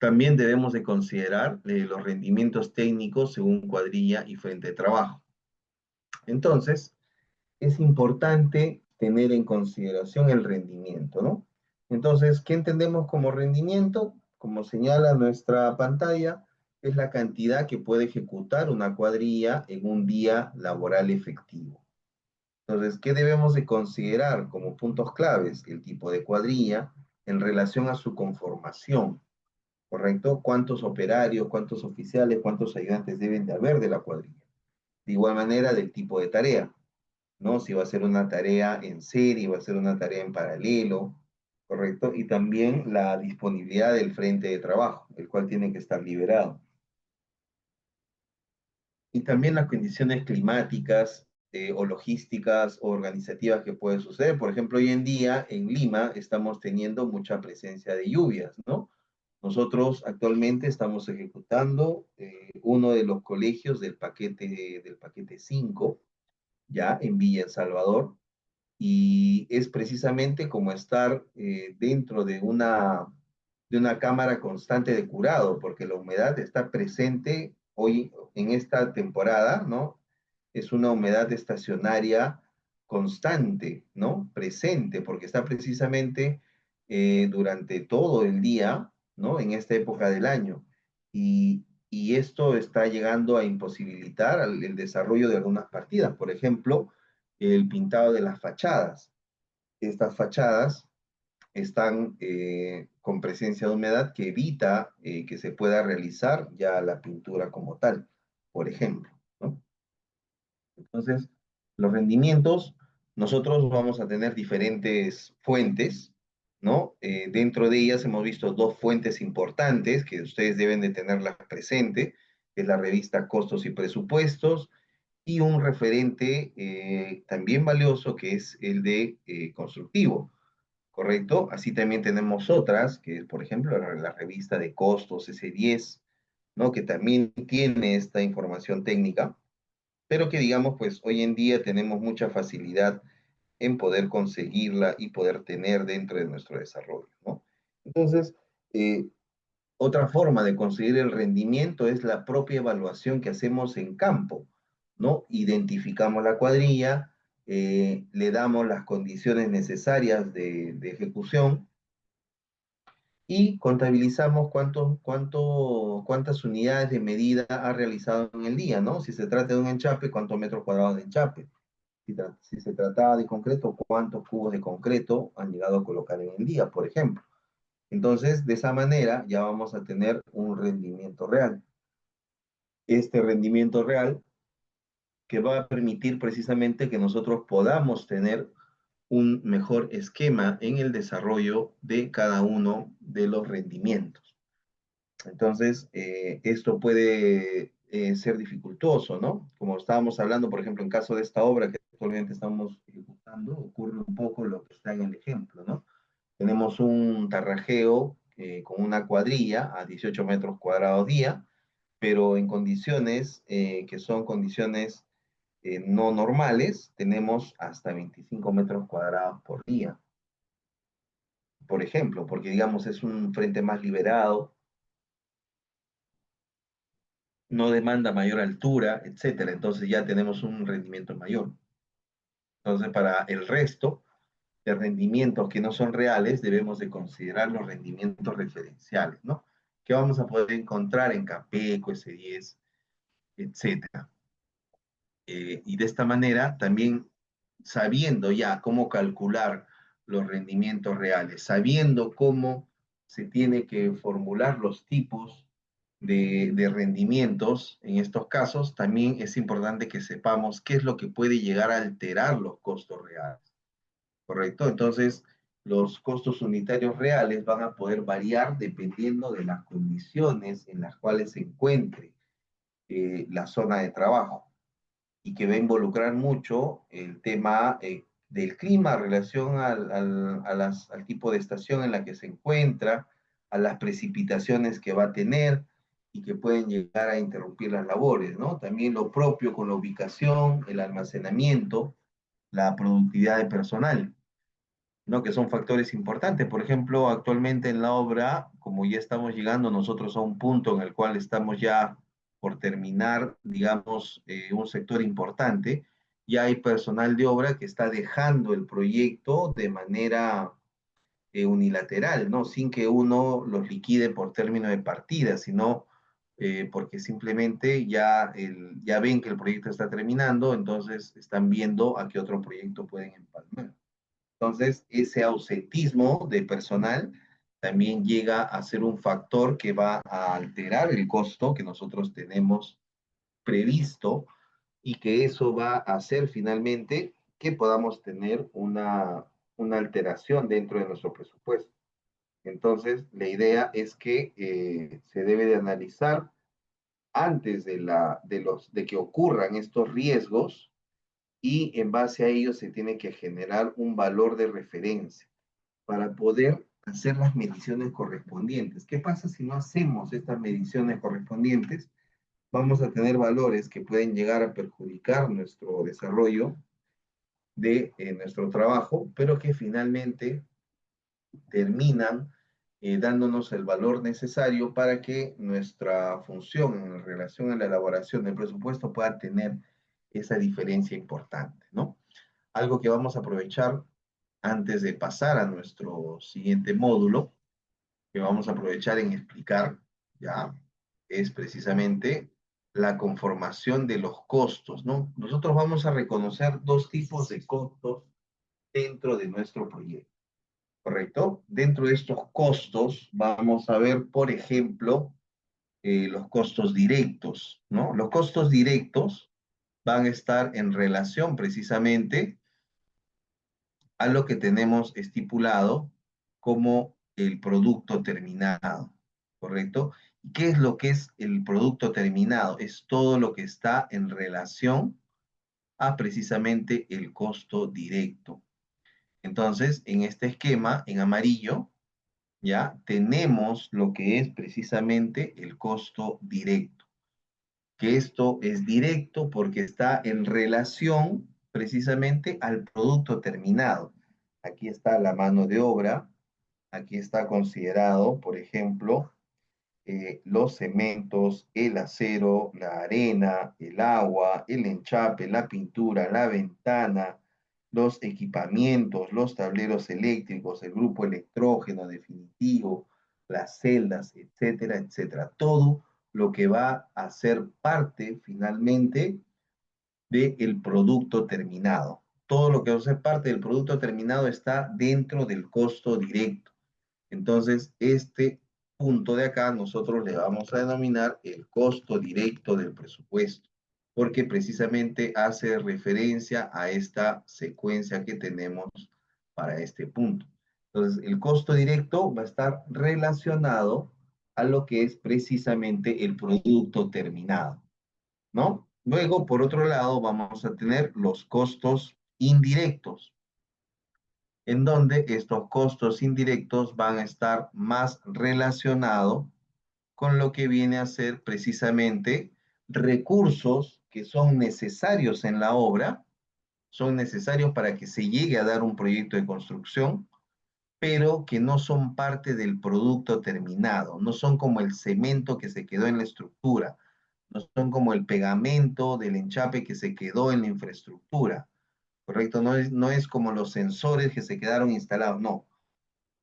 Speaker 1: también debemos de considerar los rendimientos técnicos según cuadrilla y frente de trabajo. Entonces, es importante tener en consideración el rendimiento, ¿no? Entonces, ¿qué entendemos como rendimiento? Como señala nuestra pantalla, es la cantidad que puede ejecutar una cuadrilla en un día laboral efectivo. Entonces, ¿qué debemos de considerar como puntos claves? El tipo de cuadrilla en relación a su conformación, ¿correcto? ¿Cuántos operarios, cuántos oficiales, cuántos ayudantes deben de haber de la cuadrilla? De igual manera, del tipo de tarea, ¿no? Si va a ser una tarea en serie, va a ser una tarea en paralelo, ¿correcto? Y también la disponibilidad del frente de trabajo, el cual tiene que estar liberado. Y también las condiciones climáticas o logísticas o organizativas que pueden suceder. Por ejemplo, hoy en día en Lima estamos teniendo mucha presencia de lluvias, ¿no? Nosotros actualmente estamos ejecutando uno de los colegios del paquete 5, ya en Villa El Salvador, y es precisamente como estar dentro de una cámara constante de curado, porque la humedad está presente hoy en esta temporada, ¿no? Es una humedad estacionaria constante, ¿no? Presente, porque está precisamente durante todo el día, ¿no? En esta época del año. Y esto está llegando a imposibilitar el desarrollo de algunas partidas. Por ejemplo, el pintado de las fachadas. Estas fachadas están con presencia de humedad que evita que se pueda realizar ya la pintura como tal, por ejemplo, ¿no? Entonces, los rendimientos, nosotros vamos a tener diferentes fuentes, ¿no? Dentro de ellas hemos visto dos fuentes importantes que ustedes deben de tenerlas presente, que es la revista Costos y Presupuestos, y un referente también valioso que es el de constructivo, ¿correcto? Así también tenemos otras, que es por ejemplo la revista de costos S10, ¿no? Que también tiene esta información técnica, pero que digamos, pues hoy en día tenemos mucha facilidad en poder conseguirla y poder tener dentro de nuestro desarrollo, ¿no? Entonces, eh, otra forma de conseguir el rendimiento es la propia evaluación que hacemos en campo, ¿no? Identificamos la cuadrilla, le damos las condiciones necesarias de ejecución y contabilizamos cuántas unidades de medida ha realizado en el día, ¿no? Si se trata de un enchape, cuántos metros cuadrados de enchape. Si se trataba de concreto, cuántos cubos de concreto han llegado a colocar en el día, por ejemplo. Entonces, de esa manera ya vamos a tener un rendimiento real. Este rendimiento real que va a permitir precisamente que nosotros podamos tener un mejor esquema en el desarrollo de cada uno de los rendimientos. Entonces, esto puede ser dificultoso, ¿no? Como estábamos hablando, por ejemplo, en caso de esta obra que actualmente estamos ejecutando, ocurre un poco lo que está en el ejemplo, ¿no? Tenemos un tarrajeo con una cuadrilla a 18 metros cuadrados día, pero en condiciones que son condiciones no normales, tenemos hasta 25 metros cuadrados por día, por ejemplo, porque digamos es un frente más liberado, no demanda mayor altura, etcétera. Entonces ya tenemos un rendimiento mayor. Entonces, para el resto de rendimientos que no son reales, debemos de considerar los rendimientos referenciales, ¿no? Que vamos a poder encontrar en Capeco, S10, etcétera. Y de esta manera, también sabiendo ya cómo calcular los rendimientos reales, sabiendo cómo se tiene que formular los tipos de rendimientos en estos casos, también es importante que sepamos qué es lo que puede llegar a alterar los costos reales, ¿correcto? Entonces, los costos unitarios reales van a poder variar dependiendo de las condiciones en las cuales se encuentre la zona de trabajo y que va a involucrar mucho el tema del clima, relación al tipo de estación en la que se encuentra, a las precipitaciones que va a tener y que pueden llegar a interrumpir las labores, ¿no? También lo propio con la ubicación, el almacenamiento, la productividad de personal, ¿no? Que son factores importantes. Por ejemplo, actualmente en la obra, como ya estamos llegando nosotros a un punto en el cual estamos ya por terminar, digamos, un sector importante, ya hay personal de obra que está dejando el proyecto de manera unilateral, ¿no? Sin que uno los liquide por término de partida, sino porque simplemente ya ven que el proyecto está terminando, entonces están viendo a qué otro proyecto pueden empalmar. Entonces, ese ausentismo de personal también llega a ser un factor que va a alterar el costo que nosotros tenemos previsto y que eso va a hacer finalmente que podamos tener una alteración dentro de nuestro presupuesto. Entonces, la idea es que se debe de analizar antes de que ocurran estos riesgos y en base a ello se tiene que generar un valor de referencia para poder hacer las mediciones correspondientes. ¿Qué pasa si no hacemos estas mediciones correspondientes? Vamos a tener valores que pueden llegar a perjudicar nuestro desarrollo de nuestro trabajo, pero que finalmente terminan dándonos el valor necesario para que nuestra función en relación a la elaboración del presupuesto pueda tener esa diferencia importante, ¿no? Algo que vamos a aprovechar antes de pasar a nuestro siguiente módulo, que vamos a aprovechar en explicar, ya, es precisamente la conformación de los costos, ¿no? Nosotros vamos a reconocer dos tipos de costos dentro de nuestro proyecto, ¿correcto? Dentro de estos costos vamos a ver, por ejemplo, los costos directos, ¿no? Los costos directos van a estar en relación precisamente a lo que tenemos estipulado como el producto terminado, ¿correcto? ¿Y qué es lo que es el producto terminado? Es todo lo que está en relación a precisamente el costo directo. Entonces, en este esquema, en amarillo, ya tenemos lo que es precisamente el costo directo, que esto es directo porque está en relación precisamente al producto terminado. Aquí está la mano de obra, aquí está considerado, por ejemplo, los cementos, el acero, la arena, el agua, el enchape, la pintura, la ventana, los equipamientos, los tableros eléctricos, el grupo electrógeno definitivo, las celdas, etcétera, etcétera. Todo lo que va a ser parte finalmente del producto terminado. Todo lo que va a ser parte del producto terminado está dentro del costo directo. Entonces, este punto de acá nosotros le vamos a denominar el costo directo del presupuesto, porque precisamente hace referencia a esta secuencia que tenemos para este punto. Entonces, el costo directo va a estar relacionado a lo que es precisamente el producto terminado, ¿no? Luego, por otro lado, vamos a tener los costos indirectos, en donde estos costos indirectos van a estar más relacionados con lo que viene a ser precisamente recursos que son necesarios en la obra, son necesarios para que se llegue a dar un proyecto de construcción, pero que no son parte del producto terminado, no son como el cemento que se quedó en la estructura, no son como el pegamento del enchape que se quedó en la infraestructura, ¿correcto? No es como los sensores que se quedaron instalados, no.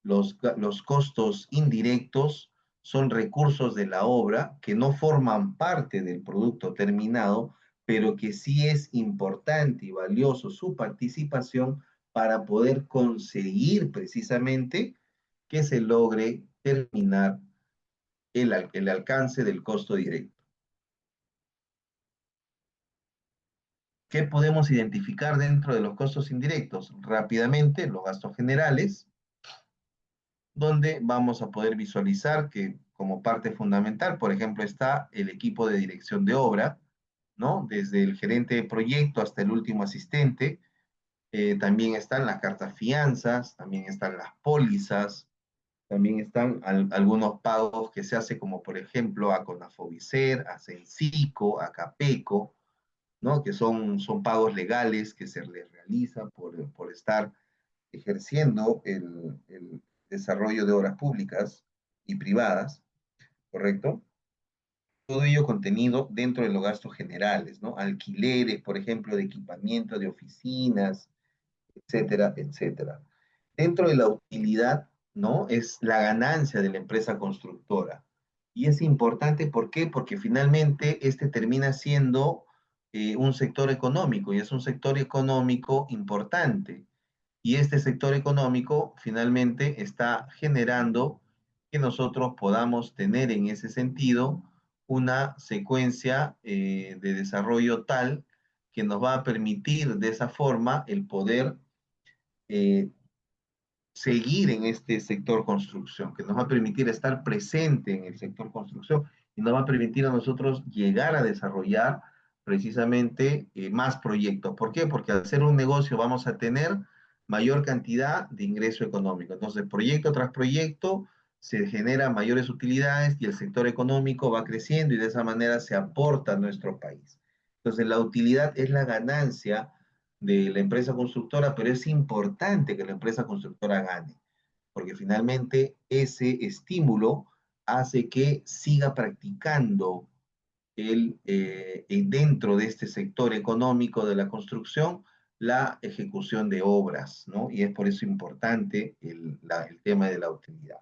Speaker 1: Los costos indirectos son recursos de la obra que no forman parte del producto terminado, pero que sí es importante y valioso su participación para poder conseguir precisamente que se logre terminar el alcance del costo directo. ¿Qué podemos identificar dentro de los costos indirectos? Rápidamente, los gastos generales, donde vamos a poder visualizar que como parte fundamental, por ejemplo, está el equipo de dirección de obra, ¿no? Desde el gerente de proyecto hasta el último asistente, También están las cartas fianzas, también están las pólizas, también están algunos pagos que se hace como por ejemplo a Conafobicer, a Censico, a Capeco, ¿no? Que son pagos legales que se les realiza por estar ejerciendo el desarrollo de obras públicas y privadas, ¿correcto? Todo ello contenido dentro de los gastos generales, ¿no? Alquileres, por ejemplo, de equipamiento de oficinas, etcétera, etcétera. Dentro de la utilidad, ¿no? Es la ganancia de la empresa constructora. Y es importante, ¿por qué? Porque finalmente este termina siendo un sector económico y es un sector económico importante. Y este sector económico finalmente está generando que nosotros podamos tener en ese sentido una secuencia de desarrollo tal que nos va a permitir de esa forma el poder eh, seguir en este sector construcción, que nos va a permitir estar presente en el sector construcción y nos va a permitir a nosotros llegar a desarrollar precisamente más proyectos. ¿Por qué? Porque al hacer un negocio vamos a tener mayor cantidad de ingreso económico. Entonces, proyecto tras proyecto se generan mayores utilidades y el sector económico va creciendo y de esa manera se aporta a nuestro país. Entonces, la utilidad es la ganancia de la empresa constructora, pero es importante que la empresa constructora gane, porque finalmente ese estímulo hace que siga practicando dentro de este sector económico de la construcción la ejecución de obras, ¿no? Y es por eso importante el tema de la utilidad.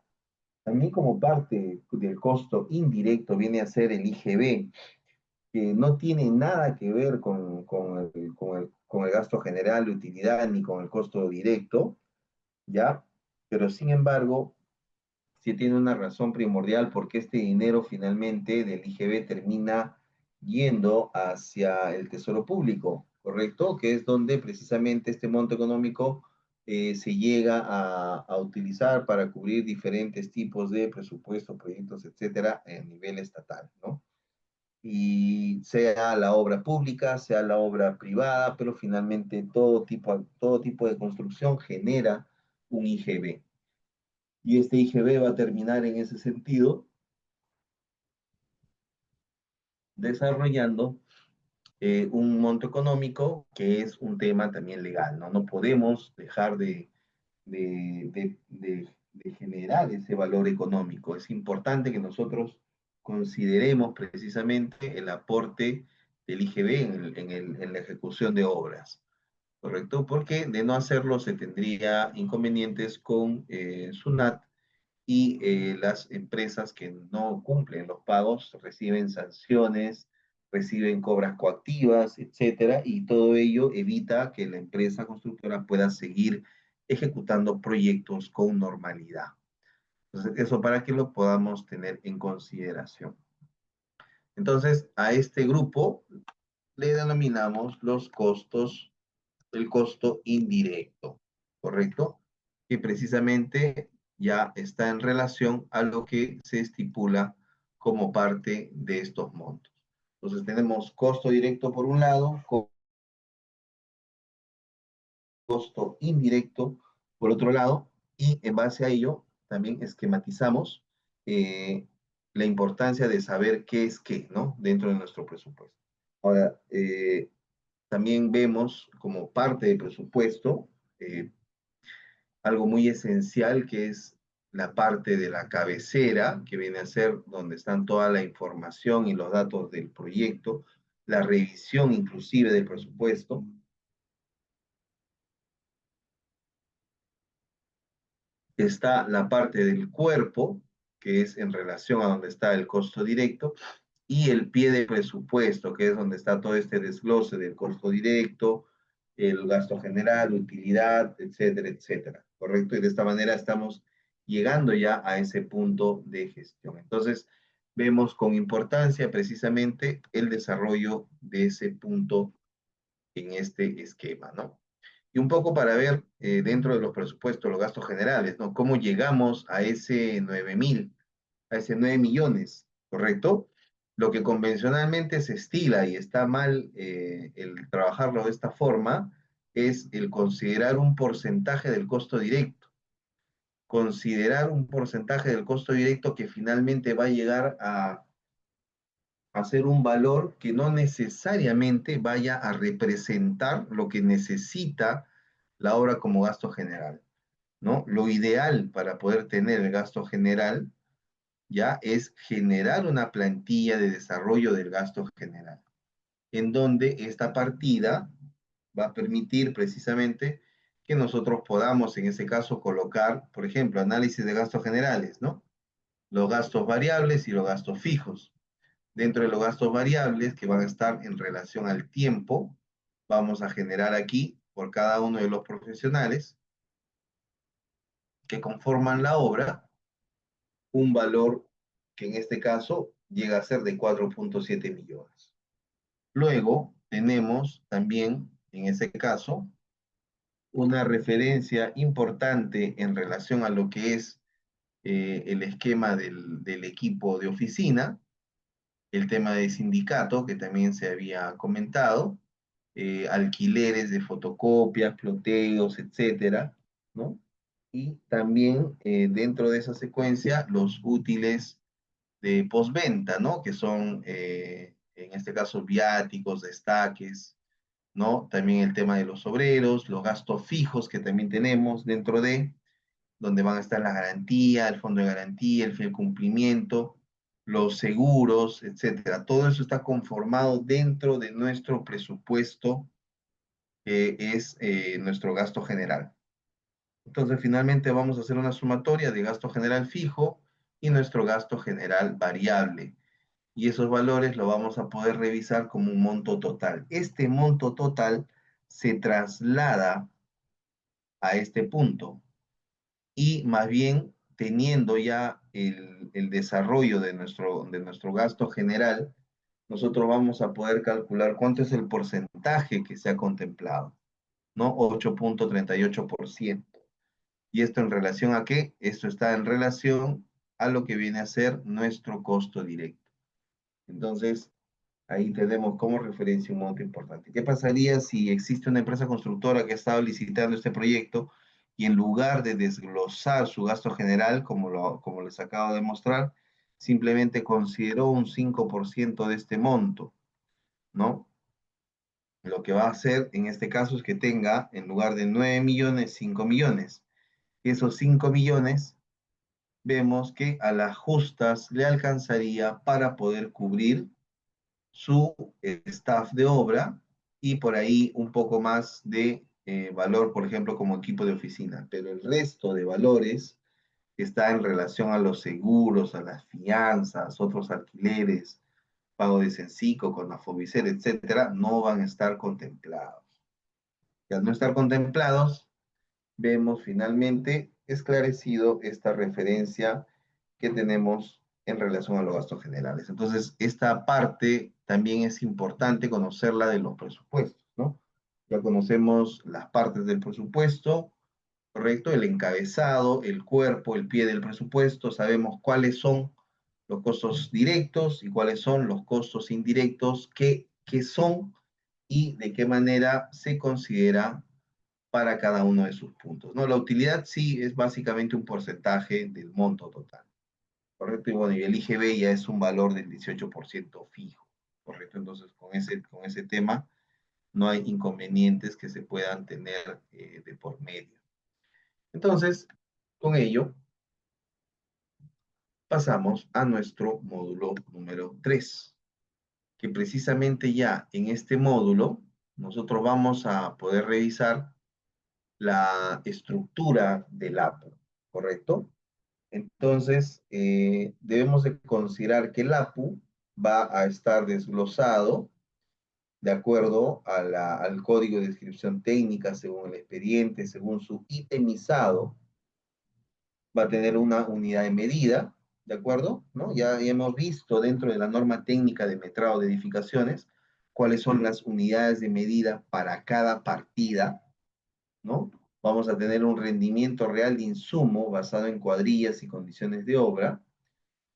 Speaker 1: También como parte del costo indirecto viene a ser el IGB, que no tiene nada que ver con el gasto general de utilidad ni con el costo directo, ¿ya? Pero sin embargo, sí tiene una razón primordial porque este dinero finalmente del IGB termina yendo hacia el Tesoro Público, ¿correcto? Que es donde precisamente este monto económico se llega a utilizar para cubrir diferentes tipos de presupuestos, proyectos, etcétera, a nivel estatal, ¿no? Y sea la obra pública, sea la obra privada, pero finalmente todo tipo de construcción genera un IGB. Y este IGB va a terminar en ese sentido desarrollando un monto económico que es un tema también legal, ¿no? No podemos dejar de generar ese valor económico. Es importante que nosotros consideremos precisamente el aporte del IGB en la ejecución de obras, ¿correcto? Porque de no hacerlo se tendría inconvenientes con SUNAT y las empresas que no cumplen los pagos reciben sanciones, reciben cobras coactivas, etcétera, y todo ello evita que la empresa constructora pueda seguir ejecutando proyectos con normalidad. Entonces, eso para que lo podamos tener en consideración. Entonces, a este grupo le denominamos los costos, el costo indirecto, ¿correcto? Que precisamente ya está en relación a lo que se estipula como parte de estos montos. Entonces tenemos costo directo por un lado, costo indirecto por otro lado, y en base a ello también esquematizamos eh, la importancia de saber qué es qué, ¿no? Dentro de nuestro presupuesto. Ahora, también vemos como parte del presupuesto algo muy esencial que es la parte de la cabecera, que viene a ser donde están toda la información y los datos del proyecto, la revisión inclusive del presupuesto. Está la parte del cuerpo, que es en relación a donde está el costo directo, y el pie de presupuesto, que es donde está todo este desglose del costo directo, el gasto general, utilidad, etcétera, etcétera. ¿Correcto? Y de esta manera estamos llegando ya a ese punto de gestión. Entonces, vemos con importancia precisamente el desarrollo de ese punto en este esquema, ¿no? Y un poco para ver dentro de los presupuestos, los gastos generales, ¿no? ¿Cómo llegamos a ese 9.000, a ese 9 millones, ¿correcto? Lo que convencionalmente se estila y está mal el trabajarlo de esta forma es el considerar un porcentaje del costo directo. Considerar un porcentaje del costo directo que finalmente va a llegar a ser un valor que no necesariamente vaya a representar lo que necesita la obra como gasto general, ¿no? Lo ideal para poder tener el gasto general ya es generar una plantilla de desarrollo del gasto general, en donde esta partida va a permitir precisamente que nosotros podamos, en ese caso, colocar, por ejemplo, análisis de gastos generales, ¿no? Los gastos variables y los gastos fijos. Dentro de los gastos variables que van a estar en relación al tiempo, vamos a generar aquí, por cada uno de los profesionales que conforman la obra, un valor que en este caso llega a ser de 4.7 millones. Luego tenemos también, en ese caso, una referencia importante en relación a lo que es el esquema del equipo de oficina, el tema de sindicato, que también se había comentado, alquileres de fotocopias, ploteos, etcétera, ¿no? Y también dentro de esa secuencia los útiles de postventa, ¿no? Que son, en este caso, viáticos, destaques, ¿no? También el tema de los obreros, los gastos fijos que también tenemos dentro de, donde van a estar la garantía, el fondo de garantía, el fiel cumplimiento, los seguros, etcétera. Todo eso está conformado dentro de nuestro presupuesto, que es nuestro gasto general. Entonces, finalmente vamos a hacer una sumatoria de gasto general fijo y nuestro gasto general variable. Y esos valores lo vamos a poder revisar como un monto total. Este monto total se traslada a este punto y más bien teniendo ya el desarrollo de nuestro gasto general, nosotros vamos a poder calcular cuánto es el porcentaje que se ha contemplado, ¿no? 8.38%. ¿Y esto en relación a qué? Esto está en relación a lo que viene a ser nuestro costo directo. Entonces, ahí tenemos como referencia un monto importante. ¿Qué pasaría si existe una empresa constructora que ha estado licitando este proyecto y en lugar de desglosar su gasto general, como les acabo de mostrar, simplemente consideró un 5% de este monto, ¿no? Lo que va a hacer en este caso es que tenga, en lugar de 9 millones, 5 millones. Esos 5 millones, vemos que a las justas le alcanzaría para poder cubrir su staff de obra y por ahí un poco más de valor, por ejemplo, como equipo de oficina. Pero el resto de valores que está en relación a los seguros, a las fianzas, otros alquileres, pago de Sensico, con Afobicel, etcétera, no van a estar contemplados. Y al no estar contemplados, vemos finalmente esclarecido esta referencia que tenemos en relación a los gastos generales. Entonces, esta parte también es importante conocerla de los presupuestos, ¿no? Ya conocemos las partes del presupuesto, ¿correcto? El encabezado, el cuerpo, el pie del presupuesto, sabemos cuáles son los costos directos y cuáles son los costos indirectos, qué son y de qué manera se considera para cada uno de sus puntos, ¿no? La utilidad sí es básicamente un porcentaje del monto total, ¿correcto? Y bueno, y el IGB ya es un valor del 18% fijo, ¿correcto? Entonces, con ese tema no hay inconvenientes que se puedan tener de por medio. Entonces, con ello, pasamos a nuestro módulo número 3, que precisamente ya en este módulo nosotros vamos a poder revisar la estructura del APU, ¿correcto? Entonces, debemos de considerar que el APU va a estar desglosado de acuerdo al código de descripción técnica, según el expediente, según su itemizado, va a tener una unidad de medida, ¿de acuerdo? ¿No? Ya hemos visto dentro de la norma técnica de metrado de edificaciones cuáles son las unidades de medida para cada partida, ¿no? Vamos a tener un rendimiento real de insumo basado en cuadrillas y condiciones de obra.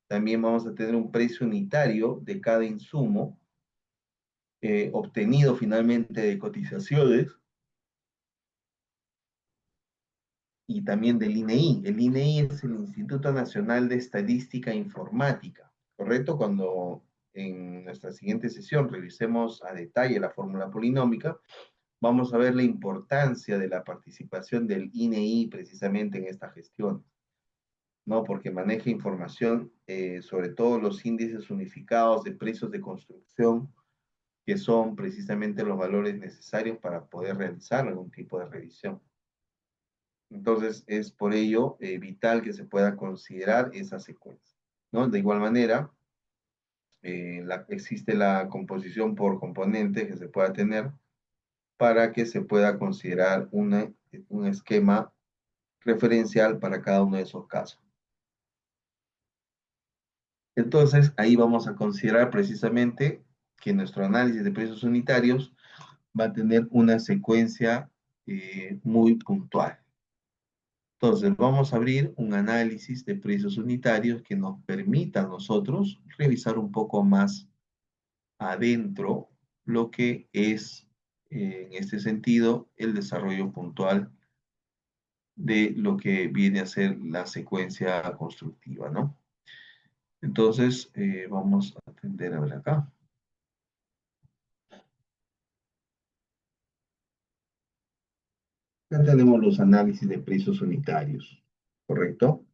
Speaker 1: También vamos a tener un precio unitario de cada insumo obtenido finalmente de cotizaciones. y también del INEI. El INEI es el Instituto Nacional de Estadística e Informática, ¿correcto? Cuando en nuestra siguiente sesión revisemos a detalle la fórmula polinómica, vamos a ver la importancia de la participación del INEI precisamente en esta gestión, ¿no? Porque maneja información sobre todo los índices unificados de precios de construcción, que son precisamente los valores necesarios para poder realizar algún tipo de revisión. Entonces, es por ello vital que se pueda considerar esa secuencia, ¿no? De igual manera, existe la composición por componentes que se pueda tener para que se pueda considerar un esquema referencial para cada uno de esos casos. Entonces, ahí vamos a considerar precisamente que nuestro análisis de precios unitarios va a tener una secuencia muy puntual. Entonces, vamos a abrir un análisis de precios unitarios que nos permita a nosotros revisar un poco más adentro lo que es, en este sentido, el desarrollo puntual de lo que viene a ser la secuencia constructiva, ¿no? Entonces, vamos a atender a ver acá. Acá tenemos los análisis de precios unitarios, ¿correcto?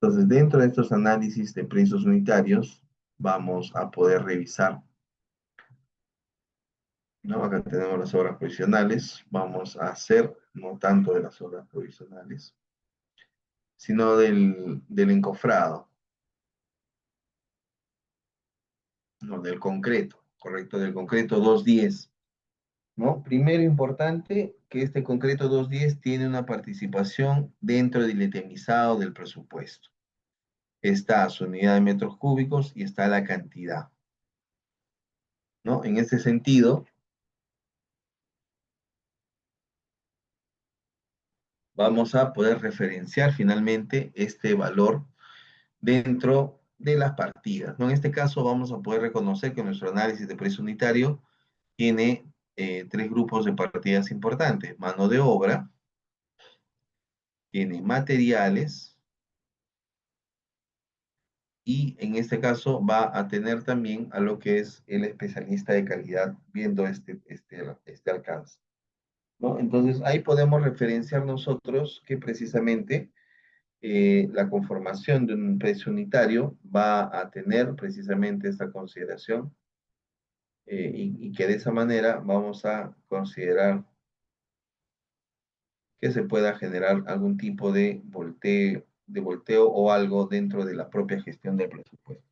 Speaker 1: Entonces, dentro de estos análisis de precios unitarios, vamos a poder revisar, ¿no? Acá tenemos las obras provisionales. Vamos a hacer no tanto de las obras provisionales, sino del encofrado, no, del concreto, ¿correcto? Del concreto 210, ¿no? Primero importante que este concreto 210 tiene una participación dentro del itemizado del presupuesto. Está su unidad de metros cúbicos y está la cantidad, ¿no? En ese sentido, vamos a poder referenciar finalmente este valor dentro de las partidas, ¿no? En este caso vamos a poder reconocer que nuestro análisis de precio unitario tiene tres grupos de partidas importantes: mano de obra, tiene materiales, y en este caso va a tener también a lo que es el especialista de calidad viendo este alcance, ¿no? Entonces ahí podemos referenciar nosotros que precisamente la conformación de un precio unitario va a tener precisamente esta consideración, y que de esa manera vamos a considerar que se pueda generar algún tipo de volteo o algo dentro de la propia gestión del presupuesto.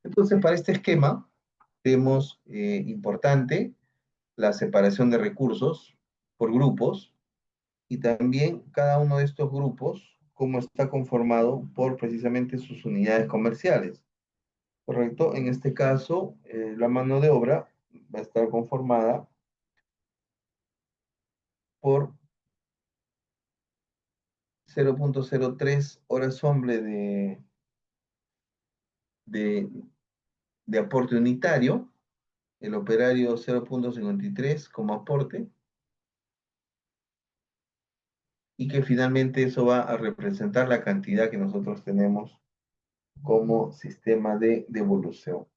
Speaker 1: Entonces, para este esquema, vemos importante la separación de recursos por grupos y también cada uno de estos grupos, cómo está conformado por precisamente sus unidades comerciales, ¿correcto? En este caso, la mano de obra va a estar conformada por 0,03 horas hombre de, de aporte unitario, el operario 0,53 como aporte, y que finalmente eso va a representar la cantidad que nosotros tenemos como sistema de devolución.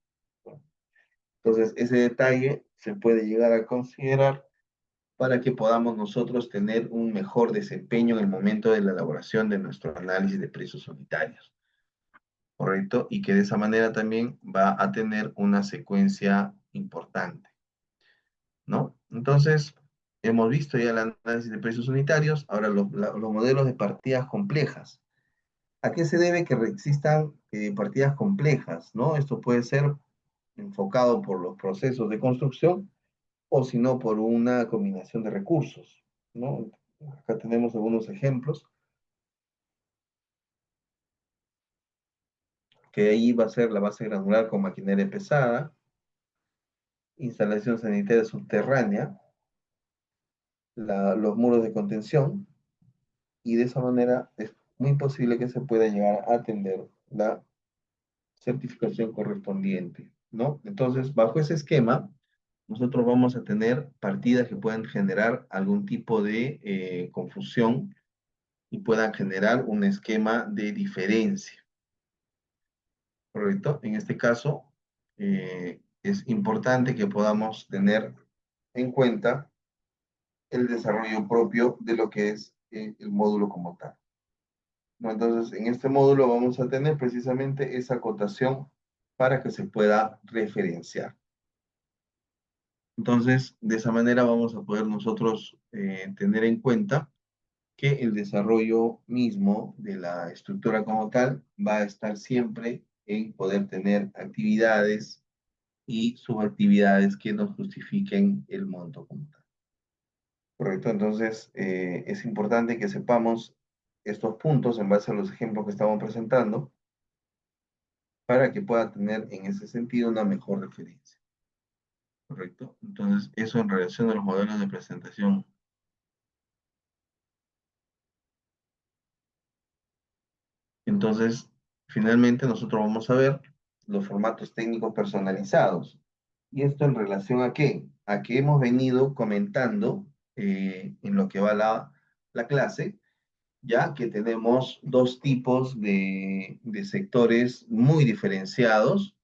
Speaker 1: Entonces, ese detalle se puede llegar a considerar para que podamos nosotros tener un mejor desempeño en el momento de la elaboración de nuestro análisis de precios unitarios, ¿correcto? Y que de esa manera también va a tener una secuencia importante, ¿no? Entonces, hemos visto ya el análisis de precios unitarios, ahora los modelos de partidas complejas. ¿A qué se debe que existan partidas complejas, ¿no? Esto puede ser enfocado por los procesos de construcción o si no por una combinación de recursos, ¿no? Acá tenemos algunos ejemplos, que ahí va a ser la base granular con maquinaria pesada, instalación sanitaria subterránea, los muros de contención, y de esa manera es muy posible que se pueda llegar a atender la certificación correspondiente, ¿no? Entonces, bajo ese esquema, nosotros vamos a tener partidas que pueden generar algún tipo de confusión y puedan generar un esquema de diferencia. ¿Correcto? En este caso, es importante que podamos tener en cuenta el desarrollo propio de lo que es el módulo como tal. ¿No? Entonces, en este módulo vamos a tener precisamente esa acotación para que se pueda referenciar. Entonces, de esa manera vamos a poder nosotros tener en cuenta que el desarrollo mismo de la estructura como tal va a estar siempre en poder tener actividades y subactividades que nos justifiquen el monto como tal. Correcto, entonces es importante que sepamos estos puntos en base a los ejemplos que estamos presentando para que pueda tener en ese sentido una mejor referencia. Correcto, entonces eso en relación a los modelos de presentación. Entonces, finalmente nosotros vamos a ver los formatos técnicos personalizados. ¿Y esto en relación a qué? A que hemos venido comentando en lo que va la clase, ya que tenemos dos tipos de sectores muy diferenciados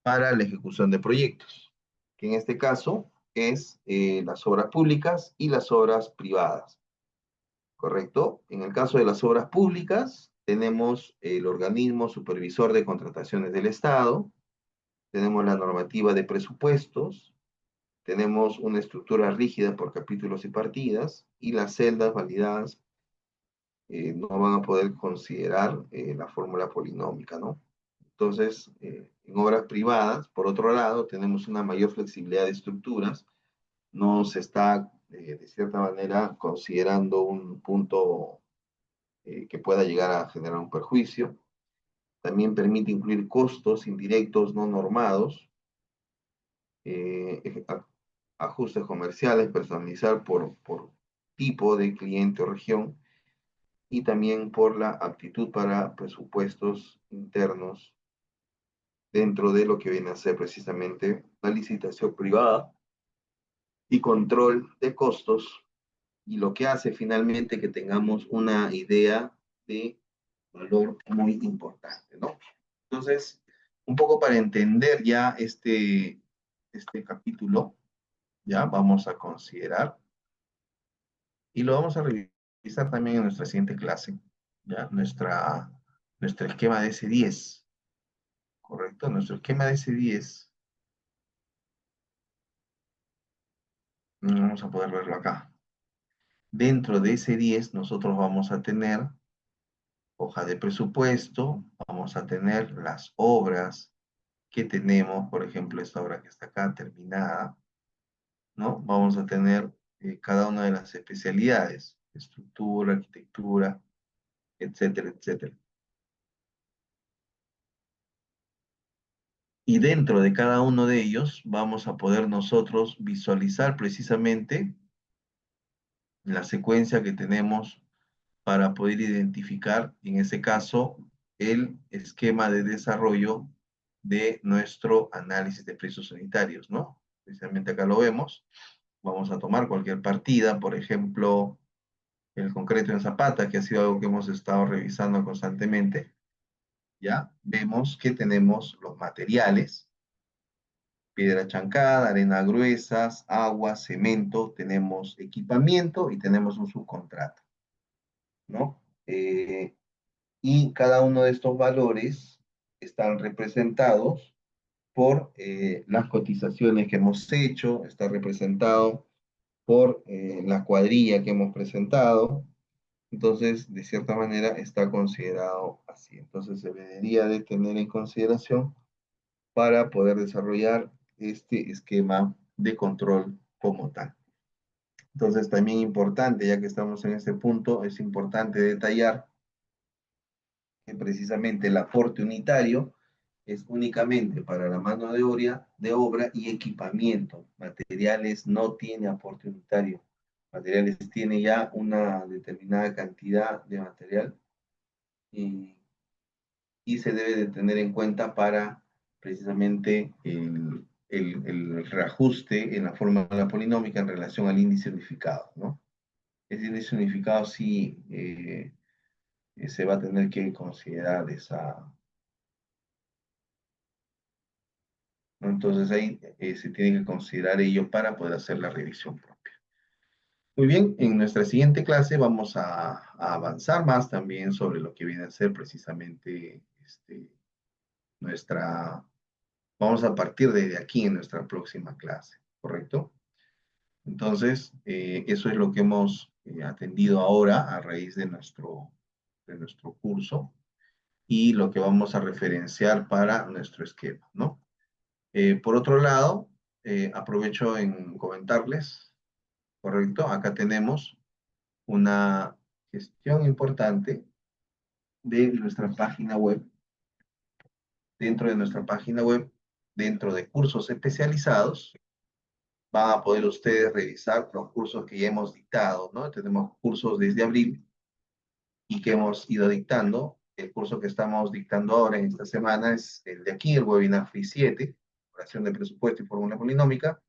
Speaker 1: para la ejecución de proyectos, que en este caso es las obras públicas y las obras privadas. ¿Correcto? En el caso de las obras públicas, tenemos el organismo supervisor de contrataciones del Estado, tenemos la normativa de presupuestos, tenemos una estructura rígida por capítulos y partidas, y las celdas validadas no van a poder considerar la fórmula polinómica, ¿no? Entonces, en obras privadas, por otro lado, tenemos una mayor flexibilidad de estructuras, no se está, de cierta manera, considerando un punto que pueda llegar a generar un perjuicio. También permite incluir costos indirectos no normados, eh, ajustes comerciales, personalizar por tipo de cliente o región, y también por la aptitud para presupuestos internos dentro de lo que viene a ser precisamente la licitación privada y control de costos, y lo que hace finalmente que tengamos una idea de valor muy importante, ¿no? Entonces, un poco para entender ya este capítulo, ya vamos a considerar, y lo vamos a revisar también en nuestra siguiente clase, ya, nuestro esquema de S10, ¿correcto? Nuestro esquema de S10, vamos a poder verlo acá. Dentro de S10 nosotros vamos a tener hoja de presupuesto, vamos a tener las obras que tenemos, por ejemplo, esta obra que está acá terminada, ¿no? Vamos a tener cada una de las especialidades, estructura, arquitectura, etcétera, etcétera. Y dentro de cada uno de ellos vamos a poder nosotros visualizar precisamente la secuencia que tenemos para poder identificar, en ese caso, el esquema de desarrollo de nuestro análisis de precios unitarios, ¿no? Precisamente acá lo vemos. Vamos a tomar cualquier partida, por ejemplo, el concreto en Zapata, que ha sido algo que hemos estado revisando constantemente, ¿ya? Vemos que tenemos los materiales, piedra chancada, arena gruesas, agua, cemento, tenemos equipamiento y tenemos un subcontrato, ¿no? Y cada uno de estos valores están representados por las cotizaciones que hemos hecho, está representado por la cuadrilla que hemos presentado. Entonces, de cierta manera, está considerado así. Entonces, se debería de tener en consideración para poder desarrollar este esquema de control como tal. Entonces, también importante, ya que estamos en este punto, es importante detallar que precisamente el aporte unitario es únicamente para la mano de obra y equipamiento. Materiales no tiene aporte unitario. Materiales tiene ya una determinada cantidad de material y, y se debe de tener en cuenta para precisamente el reajuste en la fórmula polinómica en relación al índice unificado, ¿no? ese índice unificado sí se va a tener que considerar esa, ¿no? Entonces ahí se tiene que considerar ello para poder hacer la revisión propia. Muy bien, en nuestra siguiente clase vamos a avanzar más también sobre lo que viene a ser precisamente nuestra, vamos a partir de aquí en nuestra próxima clase, ¿correcto? Entonces, eso es lo que hemos atendido ahora a raíz de nuestro curso y lo que vamos a referenciar para nuestro esquema, ¿no? Por otro lado, aprovecho en comentarles, ¿correcto? Acá tenemos una gestión importante de nuestra página web. Dentro de nuestra página web, dentro de cursos especializados, van a poder ustedes revisar los cursos que ya hemos dictado, ¿no? Tenemos cursos desde abril y que hemos ido dictando. El curso que estamos dictando ahora en esta semana es el de aquí, el webinar Free 7, oración de presupuesto y fórmula polinómica.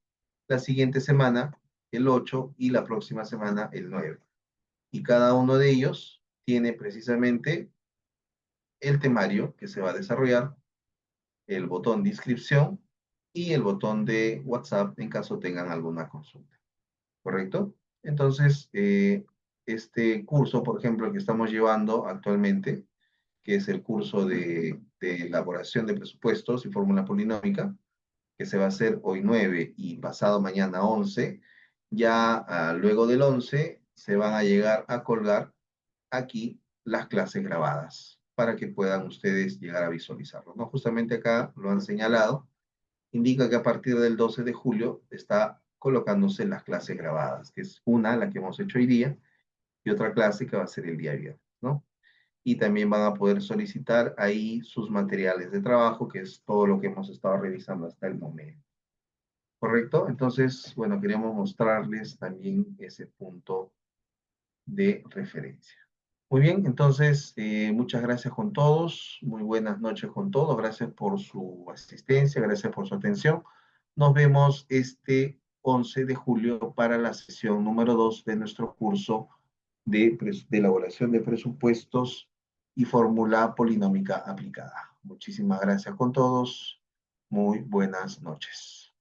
Speaker 1: La siguiente semana, el 8, y la próxima semana, el 9. Y cada uno de ellos tiene precisamente el temario que se va a desarrollar, el botón de inscripción y el botón de WhatsApp en caso tengan alguna consulta. ¿Correcto? Entonces, este curso, por ejemplo, el que estamos llevando actualmente, que es el curso de elaboración de presupuestos y fórmula polinómica, que se va a hacer hoy 9 y pasado mañana 11, ya luego del 11 se van a llegar a colgar aquí las clases grabadas para que puedan ustedes llegar a visualizarlo, ¿no? Justamente acá lo han señalado, indica que a partir del 12 de julio está colocándose las clases grabadas, que es una, la que hemos hecho hoy día, y otra clase que va a ser el día viernes, ¿no? Y también van a poder solicitar ahí sus materiales de trabajo, que es todo lo que hemos estado revisando hasta el momento. ¿Correcto? Entonces, bueno, queríamos mostrarles también ese punto de referencia. Muy bien, entonces, muchas gracias con todos, muy buenas noches con todos, gracias por su asistencia, gracias por su atención. Nos vemos este 11 de julio para la sesión número 2 de nuestro curso de elaboración de presupuestos y fórmula polinómica aplicada. Muchísimas gracias con todos, muy buenas noches.